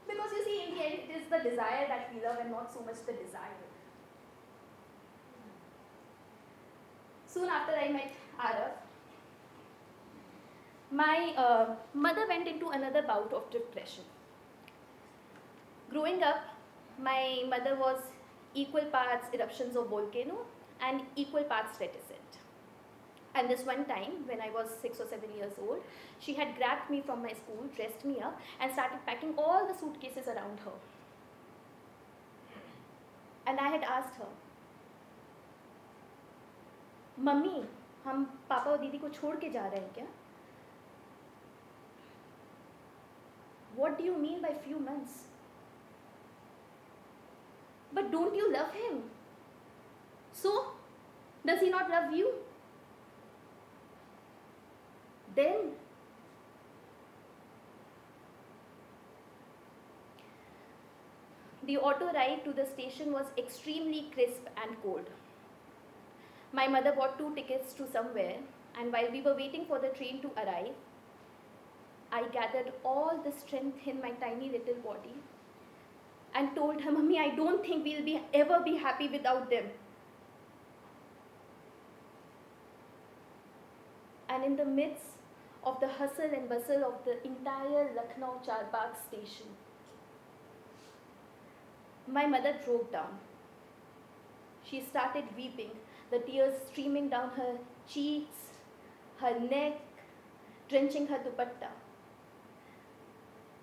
Speaker 5: Because you see, in the end, it is the desire that we love and not so much the desire. Soon after I met Arav, my mother went into another bout of depression. Growing up, my mother was equal parts eruptions of volcano and equal parts reticent. And this one time, when I was 6 or 7 years old, she had grabbed me from my school, dressed me up, and started packing all the suitcases around her. And I had asked her, "Mummy, हम पापा और दीदी को छोड़ के जा रहे हैं क्या?" What do you mean by few months? But don't you love him? So, does he not love you? Then, the auto ride to the station was extremely crisp and cold. My mother bought 2 tickets to somewhere, and while we were waiting for the train to arrive, I gathered all the strength in my tiny little body and told her, "Mummy, I don't think we'll ever be happy without them." And in the midst of the hustle and bustle of the entire Lucknow Charbagh station, my mother broke down. She started weeping, the tears streaming down her cheeks, her neck, drenching her dupatta.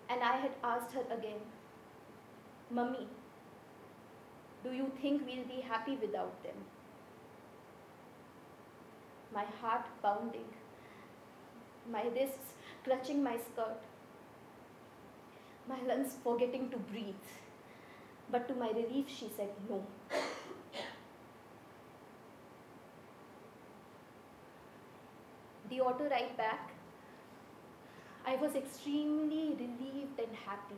Speaker 5: And I had asked her again, "Mummy, do you think we'll be happy without them?" My heart pounding, my wrists clutching my skirt. my lungs forgetting to breathe. But to my relief, she said no. The auto ride back, I was extremely relieved and happy.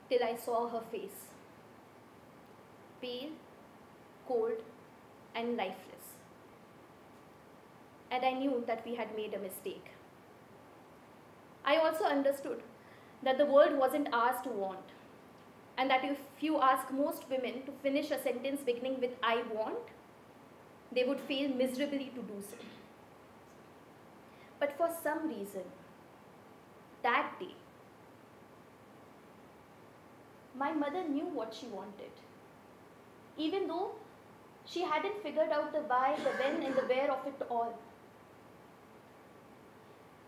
Speaker 5: Till I saw her face, pale, cold, and lifeless. And I knew that we had made a mistake. I also understood that the world wasn't ours to want, and that if you ask most women to finish a sentence beginning with I want, they would fail miserably to do so. But for some reason, that day, my mother knew what she wanted, even though she hadn't figured out the why, the when, and the where of it all.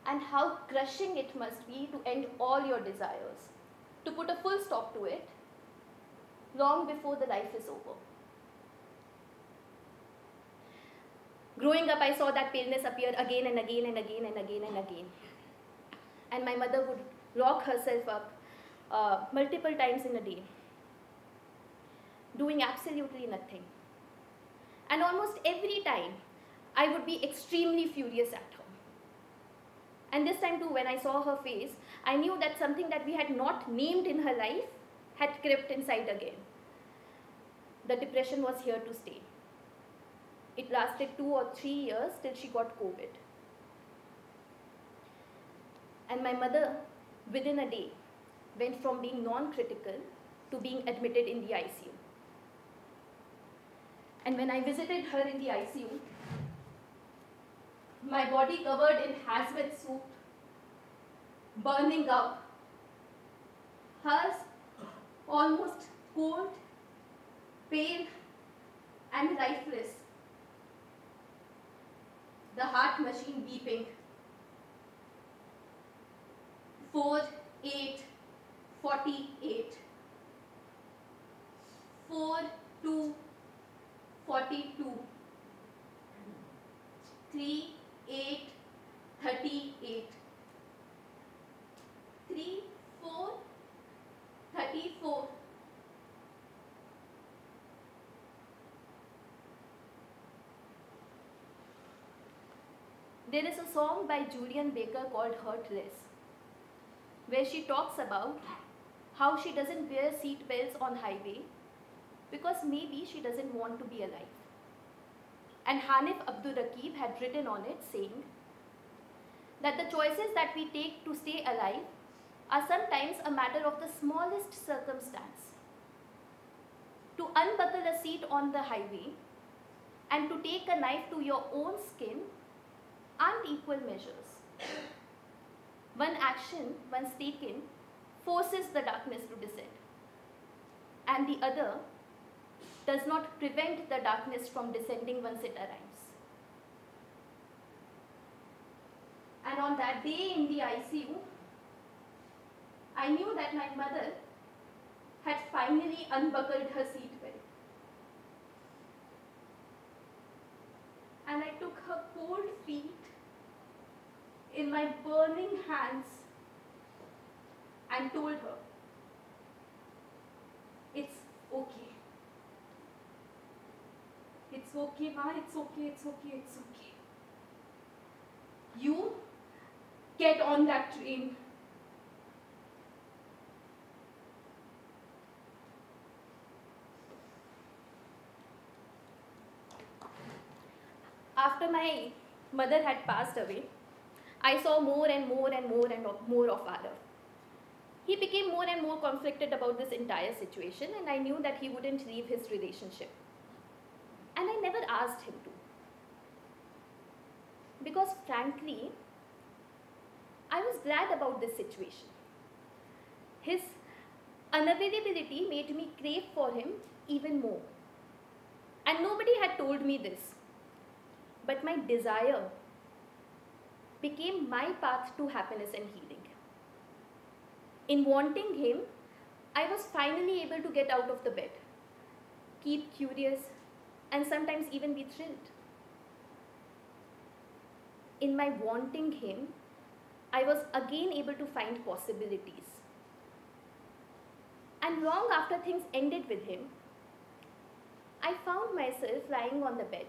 Speaker 5: And how crushing it must be to end all your desires, to put a full stop to it, long before the life is over. Growing up, I saw that paleness appear again and again and again and again and again. And my mother would lock herself up multiple times in a day, doing absolutely nothing. And almost every time, I would be extremely furious at her. And this time too, when I saw her face, I knew that something that we had not named in her life had crept inside again. The depression was here to stay. It lasted 2 or 3 years till she got COVID. And my mother, within a day, went from being non-critical to being admitted in the ICU. And when I visited her in the ICU, my body covered in hazmat suit, burning up, hers almost cold, pale, and lifeless. The heart machine beeping. 4-8-48. 4-2-42. 3-8-38. 3-4-34. There is a song by Julian Baker called Hurtless, where she talks about how she doesn't wear seat belts on highway because maybe she doesn't want to be alive. And Hanif Abdul Rakib had written on it saying that the choices that we take to stay alive are sometimes a matter of the smallest circumstance. To unbuckle a seat on the highway and to take a knife to your own skin aren't equal measures. One action, once taken, forces the darkness to descend, and the other does not prevent the darkness from descending once it arrives. And on that day in the ICU, I knew that my mother had finally unbuckled her seatbelt. And I took her cold feet in my burning hands and told her, "It's okay. It's okay, Ma, it's okay, it's okay, it's okay. You get on that train." After my mother had passed away, I saw more and more and more and more of Arav. He became more and more conflicted about this entire situation, and I knew that he wouldn't leave his relationship. And I never asked him to. Because frankly, I was glad about this situation. His unavailability made me crave for him even more. And nobody had told me this. But my desire became my path to happiness and healing. In wanting him, I was finally able to get out of the bed, keep curious, and sometimes even be thrilled. In my wanting him, I was again able to find possibilities. And long after things ended with him, I found myself lying on the bed,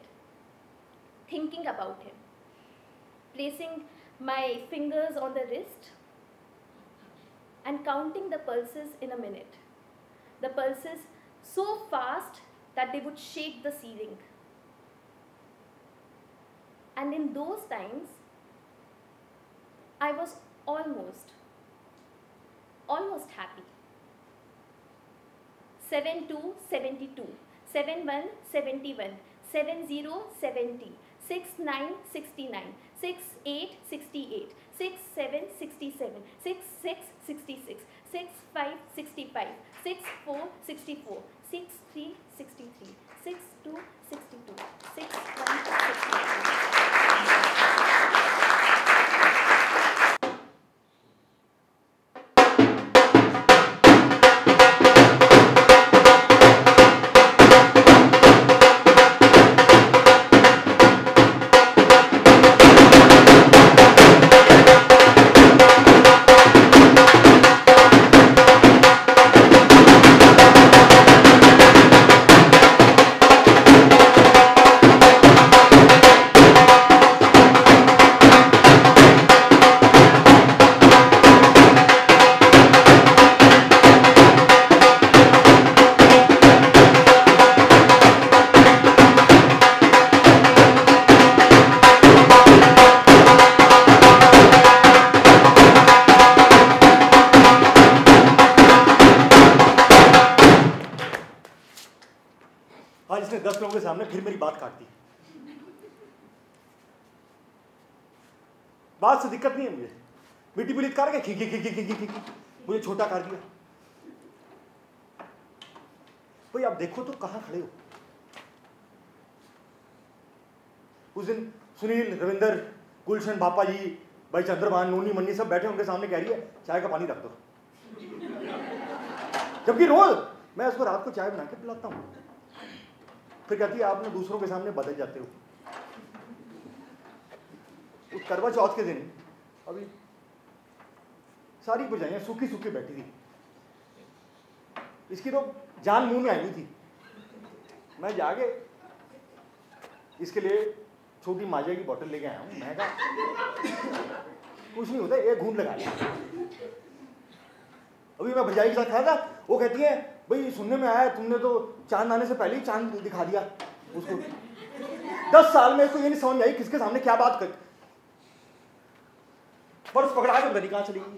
Speaker 5: thinking about him, placing my fingers on the wrist and counting the pulses in a minute. The pulses so fast that they would shake the ceiling. And in those times, I was almost happy. 7-2, 72, 7-1, 71, 7-0, 70, 6-9, 69, 6-8, 68, 6-7, 67, 6-6, 66, 6-5, 65, 6-4, 64, 6-3, 63, 6-2, 62, 6-1, 62.
Speaker 8: आज इसने 10 लोगों के सामने फिर मेरी बात काट दी। बात से दिक्कत नहीं है मुझे, मिट्टी पुलित कर के खी मुझे छोटा कर दिया। भाई आप देखो तो कहाँ खड़े हो। उस दिन सुनील, रविंदर, गुलशन, बापा जी, भाई चंद्रभान, नोनी, मन्नी सब बैठे उनके सामने कह रही है चाय का पानी रख दो, जबकि रोज मैं उसको रात को चाय बना के पिलाता हूँ। फिर कहती है आप ना दूसरों के सामने बदल जाते हो। उस करवा चौथ के दिन अभी सारी भुजाइयां सूखी सूखी बैठी थी, इसकी तो जान मुंह में आई हुई थी। मैं जाके इसके लिए छोटी माजा की बोतल लेके आया हूँ। मैं कहा कुछ नहीं होता, एक घूंट लगा लिया। अभी मैं भरजाई के साथ खाया था, वो कहती है भाई सुनने में आया तुमने तो चांद आने से पहले ही चांद दिखा दिया उसको। 10 साल में इसको ये नहीं समझ आई किसके सामने क्या बात कर। पर्स पकड़ा के बनी कहाँ चली गई।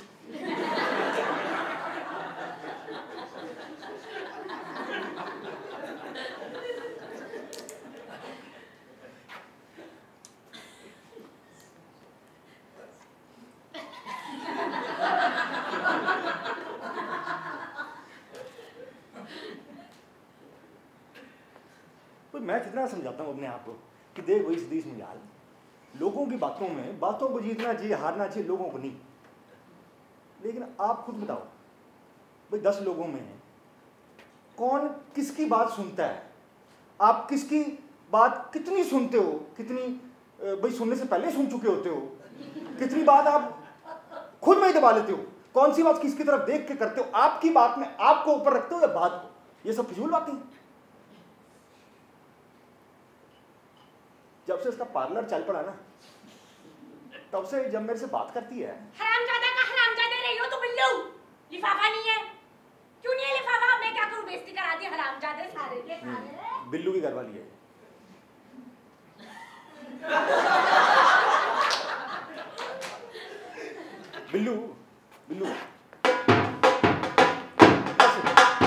Speaker 8: मैं कितना समझाता हूँ अपने आप को कि देख वही सीधी समझाल, लोगों की बातों को जीतना चाहिए, हारना चाहिए लोगों को नहीं। लेकिन आप खुद बताओ भाई 10 लोगों में कौन किसकी बात सुनता है? आप किसकी बात कितनी सुनते हो? कितनी भाई सुनने से पहले सुन चुके होते हो? कितनी बात आप खुद में ही दबा लेते हो? कौन सी बात किसकी तरफ देख के करते हो? आपकी बात में आपको ऊपर रखते हो या बात को? ये सब फिजूल बातें हैं। जब से इसका पार्लर चल पड़ा ना, तब से जब मेरे से बात करती है,
Speaker 9: हरामजादा का हरामजादा रही हो तो बिल्लू, लिफाफा नहीं है। क्यों नहीं है लिफाफा? मैं क्या करूं, बेइज्जती करा दी हरामजादे सारे के सारे।
Speaker 8: बिल्लू की घरवाली है। बिल्लू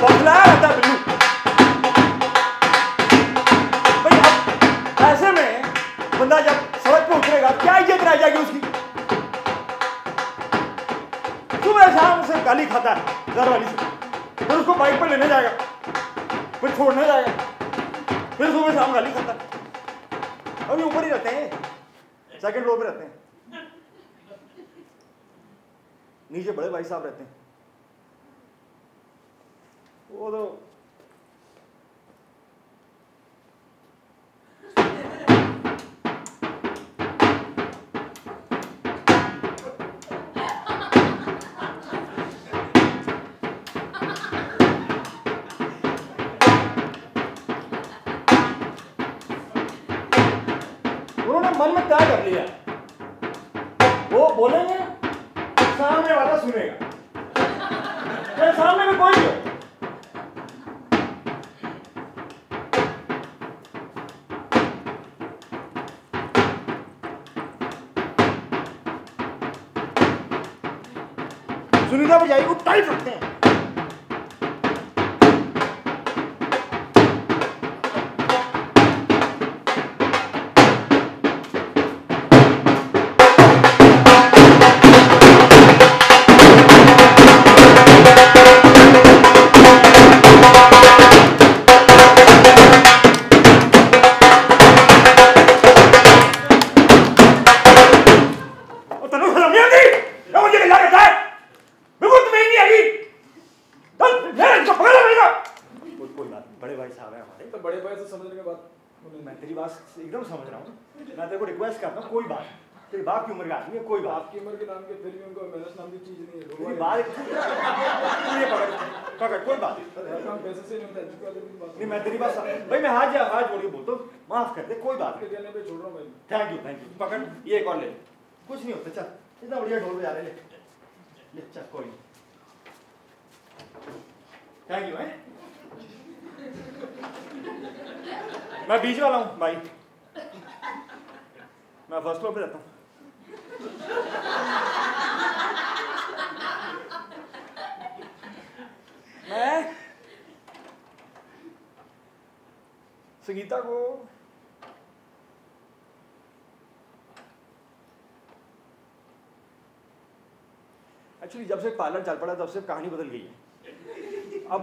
Speaker 8: बदला रहता है बिल्लू। भाई अब ऐसे में बंदा जब सड़क पे उतरेगा क्या इज्जत रह जाएगी उसकी? सुबह शाम उसे गाली खाता है घरवाली से, फिर उसको बाइक पर लेने जाएगा, फिर छोड़ने जाएगा, फिर सुबह शाम गाली खाता है। अभी ऊपर ही रहते हैं, सेकंड फ्लोर पे रहते हैं, नीचे बड़े भाई साहब रहते हैं। वो तो ना मन में तय कर लिया, वो बोलेंगे सामने वाला सुनेगा, फिर सामने में कोई नहीं हो। सुनीता बजाई को टाइट रखते हैं। एकदम समझ रहा हूँ, मैं तेरे को रिक्वेस्ट करता हूँ, कोई बात तेरे बाप की उम्र का आदमी है, कोई बात
Speaker 10: आपकी उम्र के नाम के फिर भी उनको मेहनत नाम की चीज नहीं है।
Speaker 8: कोई बात पकड़ कोई बात
Speaker 10: पैसे से नहीं होता
Speaker 8: नहीं। मैं तेरी बात भाई मैं हाथ जोड़ के बोलता हूँ, माफ कर दे, कोई बात नहीं।
Speaker 10: देने पे छोड़ रहा हूँ भाई।
Speaker 8: थैंक यू पकड़, ये एक और ले, कुछ नहीं होता, चल इतना बढ़िया ढोल बजा रहे, ले चल कोई नहीं, थैंक यू। मैं बीच वाला हूँ भाई, मैं फर्स्ट फ्लोर पे रहता हूँ। मैं संगीता को एक्चुअली जब से पार्लर चल पड़ा तब से कहानी बदल गई है। अब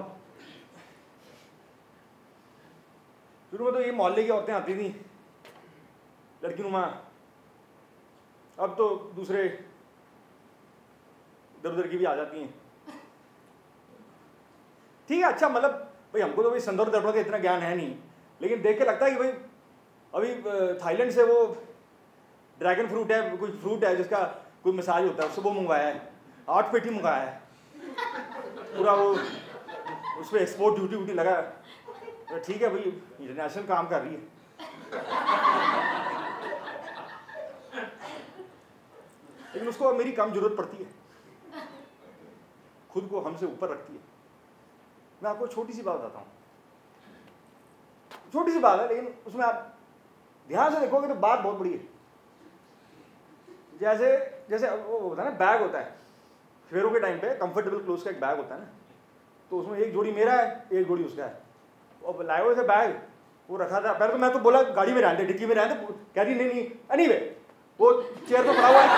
Speaker 8: शुरू में तो ये मोहल्ले की औरतें आती थी लड़की नुमा, अब तो दूसरे इधर उधर की भी आ जाती हैं। ठीक है, अच्छा मतलब भाई हमको तो भाई संदर्भ दर्पण का इतना ज्ञान है नहीं, लेकिन देख के लगता है कि भाई अभी थाईलैंड से वो ड्रैगन फ्रूट है, कोई फ्रूट है जिसका कोई मसाज होता है, उससे वो मंगवाया है, 8 पेटी मंगाया है पूरा, वो उस पर एक्सपोर्ट ड्यूटी लगा है। ठीक है भाई, इंटरनेशनल काम कर रही है। लेकिन उसको मेरी कम जरूरत पड़ती है, खुद को हमसे ऊपर रखती है। मैं आपको छोटी सी बात बताता हूँ, छोटी सी बात है लेकिन उसमें आप ध्यान से देखोगे तो बात बहुत बड़ी है। जैसे जैसे वो होता है ना, बैग होता है फेरों के टाइम पे, कंफर्टेबल क्लोथ का एक बैग होता है ना, तो उसमें एक जोड़ी मेरा है, एक जोड़ी उसका है। और लाए हुए थे बैग, वो रखा था, पहले तो मैं तो बोला गाड़ी में रहते, डिक्की में रहते, कह रही नहीं एनीवे वो चेयर पे पड़ा हुआ है।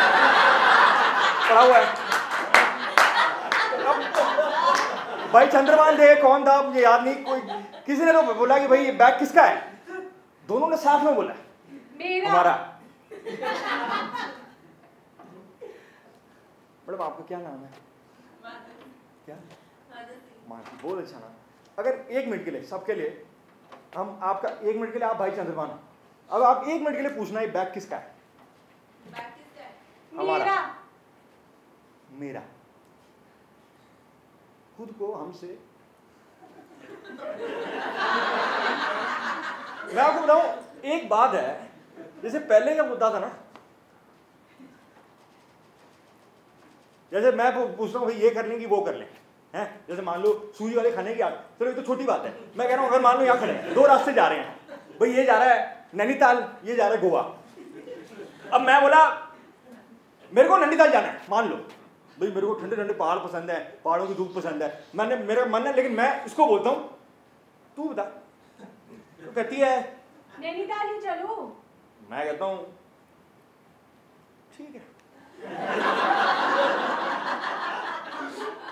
Speaker 8: भाई चंद्रमान दे कौन था मुझे याद नहीं, कोई किसी ने तो बोला कि भाई ये बैग किसका है, दोनों ने साथ में बोला
Speaker 9: मेरा।
Speaker 8: हमारा। मैडम आपका क्या नाम है? क्या? बहुत अच्छा नाम। अगर 1 मिनट के लिए, सबके लिए, हम आपका 1 मिनट के लिए, आप भाई चंद्रमान, अब आप 1 मिनट के लिए पूछना है बैग किसका है? हमारा। मेरा। खुद को हमसे मैं आपको बताऊं, एक बात है, जैसे पहले जब होता था ना, जैसे मैं पूछता हूँ भाई ये कर लें कि वो कर लें, हैं? जैसे मान लो सूजी वाले खाने की, चलो ये तो छोटी बात है, मैं कह रहा हूँ अगर मान लो यहाँ खड़े हैं, 2 रास्ते जा रहे हैं, भाई ये जा रहा है नैनीताल, ये जा रहा है गोवा। अब मैं बोला मेरे को नैनीताल जाना है, मान लो भाई मेरे को ठंडे ठंडे पहाड़ पसंद है, पहाड़ों की धूप पसंद है, मेरा मन है, लेकिन मैं इसको बोलता हूँ तू बता, तो कहती है
Speaker 9: नैनीताल ही चलो।
Speaker 8: मैं कहता हूँ ठीक है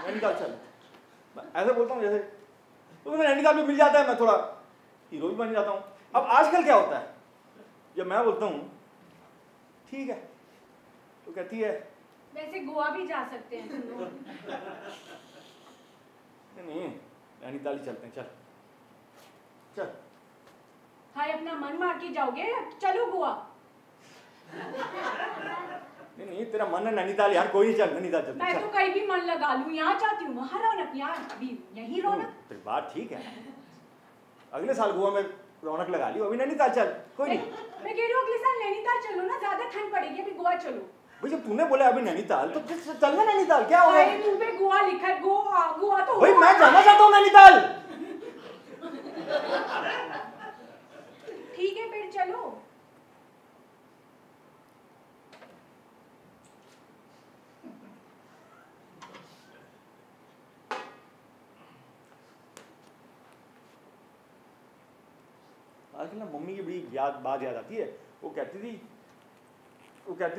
Speaker 8: नैनीताल चल, ऐसे बोलता हूँ जैसे, तो मैं नैनीताल भी मिल जाता है, मैं थोड़ा हीरो भी बन जाता हूँ। अब आजकल क्या होता है, जब मैं बोलता हूँ ठीक है, तो कहती है
Speaker 9: वैसे गोवा भी जा सकते हैं।
Speaker 8: नहीं नैनीताल ही चलते हैं, चल चल।
Speaker 9: हाय अपना मन मार के जाओगे, चलो गोवा।
Speaker 8: नहीं तेरा मन है नैनीताल, यार कोई नहीं, चल नैनीताल चलते।
Speaker 9: मैं तो कहीं भी मन लगा लूं, यहाँ चाहती हूँ, वहाँ रौनक, यहाँ अभी यही रौनक।
Speaker 8: फिर बात ठीक है, अगले साल गोवा में रौनक लगा ली, अभी नैनीताल चल, कोई नहीं।
Speaker 9: मैं कह रही हूँ अगले साल नैनीताल चलो ना, ज्यादा ठंड पड़ेगी, अभी गोवा चलो।
Speaker 8: भाई जब तूने बोला अभी नैनीताल तो चल ना नैनीताल, क्या हो गया?
Speaker 9: मुंह पे गोवा लिखा है, गोवा तो
Speaker 8: भाई मैं जाना चाहता हूँ नैनीताल।
Speaker 9: ठीक है फिर चलो।
Speaker 8: आजकल ना मम्मी की बड़ी बात याद आती है। वो कहती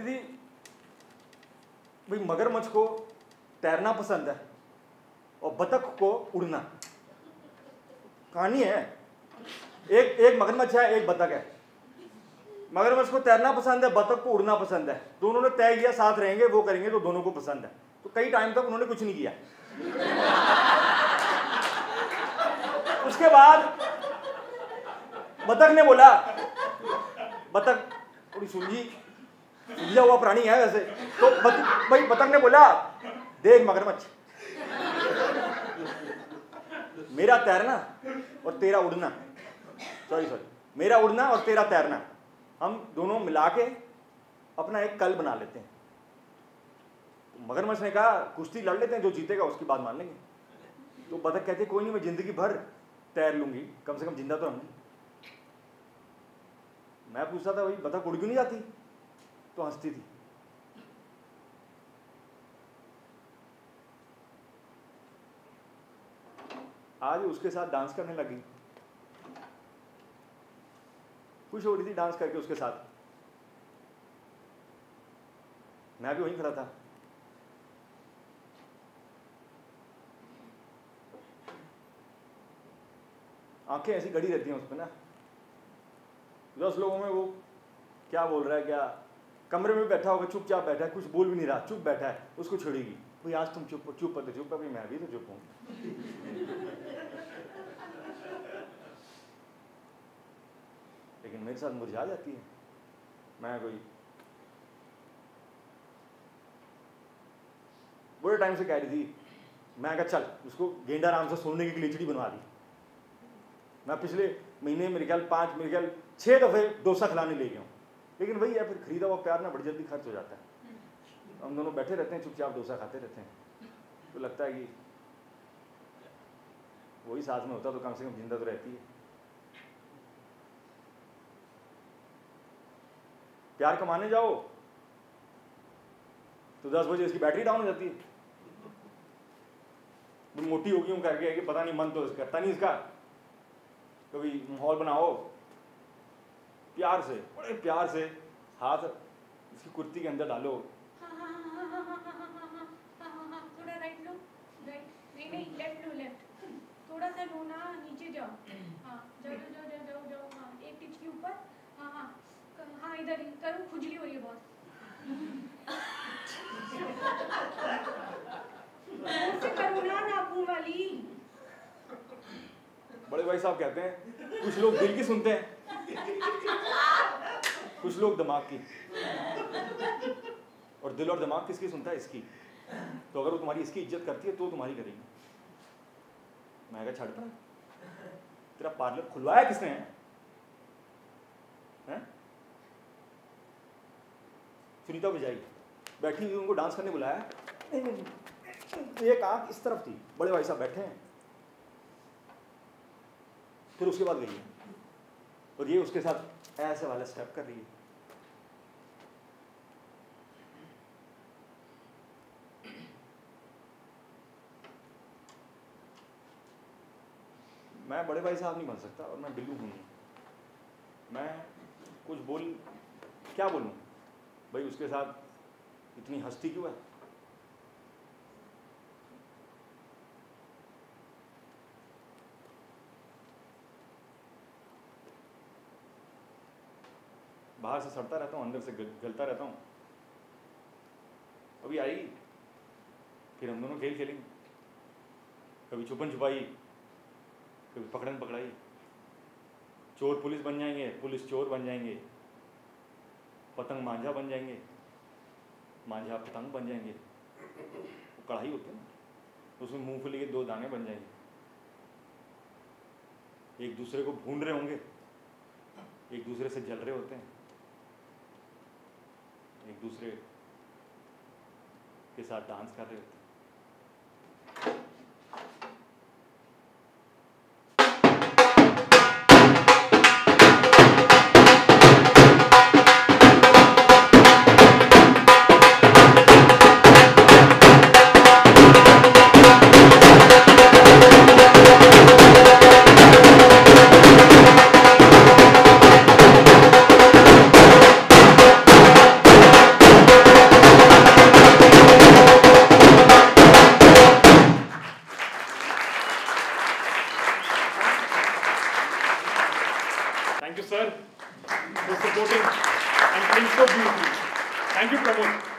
Speaker 8: थी भाई मगरमच्छ को तैरना पसंद है और बतख को उड़ना। कहानी है, एक मगरमच्छ है, एक बतख है। मगरमच्छ को तैरना पसंद है, बतख को उड़ना पसंद है। दोनों ने तय किया साथ रहेंगे, वो करेंगे तो दोनों को पसंद है। तो कई टाइम तक उन्होंने कुछ नहीं किया। उसके बाद बतख ने बोला, बतख थोड़ी सुलझा हुआ प्राणी है वैसे, तो भाई बतख ने बोला, देख मगरमच्छ, मेरा तैरना और तेरा उड़ना, सॉरी मेरा उड़ना और तेरा तैरना, हम दोनों मिला के अपना एक कल बना लेते हैं। तो मगरमच्छ ने कहा कुश्ती लड़ लेते हैं, जो जीतेगा उसकी बात मान लेंगे। तो बतख कहते कोई नहीं, मैं जिंदगी भर तैर लूंगी, कम से कम जिंदा तो रहूंगी। मैं पूछता था भाई बतख उड़ क्यों नहीं जाती, तो हंसती थी। आज उसके साथ डांस करने लगी, खुश हो रही थी डांस करके उसके साथ। मैं भी वहीं खड़ा था। आंखें ऐसी गड़ी रहती हैं उस पर ना, 10 लोगों में वो क्या बोल रहा है, क्या कमरे में बैठा होगा, चुपचाप बैठा है, कुछ बोल भी नहीं रहा, चुप बैठा है, उसको छेड़ेगी, भाई आज तुम चुप भाई मैं भी तो चुप हूँ। लेकिन मेरे साथ मुरझा जाती है। मैं कोई बड़े टाइम से कह रही थी, मैं कहा चल उसको गेंडा राम से सोने की खिचड़ी बनवा दी। मैं पिछले महीने मेरे ख्याल 6 दफे डोसा खिलाने ले गया हूँ। लेकिन वही है, फिर खरीदा हुआ प्यार ना बड़ी जल्दी खर्च हो जाता है। हम दोनों बैठे रहते हैं, चुपचाप डोसा खाते रहते हैं, तो लगता है कि वही साथ में होता तो कम से कम जिंदा तो रहती है। प्यार कमाने जाओ तो 10 बजे इसकी बैटरी डाउन हो जाती है। मोटी होगी हूँ करके कि पता नहीं, मन तो करता नहीं इसका। कभी माहौल बनाओ प्यार से, बड़े प्यार से हाथ इसकी कुर्ती के अंदर डालो।
Speaker 9: थोड़ा राइट लो, राइट नहीं लेफ्ट लो, लेफ्ट थोड़ा सा लो ना, नीचे जाओ। हाँ जाओ। हाँ एक टिच के ऊपर। हाँ इधर ही करो, खुजली हो रही है बहुत। ऐसे करो ना, नाखून वाली।
Speaker 8: बड़े भाई साहब कहते हैं कुछ लोग दिल की सुनते हैं, कुछ लोग दिमाग की। और दिल और दिमाग किसकी सुनता है? इसकी। तो अगर वो तुम्हारी इसकी इज्जत करती है तो तुम्हारी करेगी। मैं कहा छड़ पड़ा, तेरा पार्लर खुलवाया किसने है? सुनीता विजय बैठी हुई, उनको डांस करने बुलाया। एक आंख इस तरफ थी, बड़े भाई साहब बैठे हैं। फिर उसके बाद गई है और ये उसके साथ ऐसे वाला स्टेप कर रही है। मैं बड़े भाई साहब नहीं बन सकता और मैं बिल्लू हूँ नहीं। मैं कुछ क्या बोलूँ भाई, उसके साथ इतनी हस्ती क्यों है? बाहर से सड़ता रहता हूँ, अंदर से गलता रहता हूँ। अभी आई, फिर हम दोनों खेल खेलेंगे, कभी छुपन छुपाई, कभी पकड़न पकड़ाई। चोर पुलिस बन जाएंगे, पुलिस चोर बन जाएंगे, पतंग मांझा बन जाएंगे, मांझा पतंग बन जाएंगे। वो कढ़ाई होती है ना, उसमें मूंगफली के 2 दाने बन जाएंगे, एक दूसरे को भून रहे होंगे दूसरे से जल रहे होते हैं, एक दूसरे के साथ डांस कर रहे होते हैं। Thank you, sir, for supporting and playing so beautifully. Thank you, Pramod.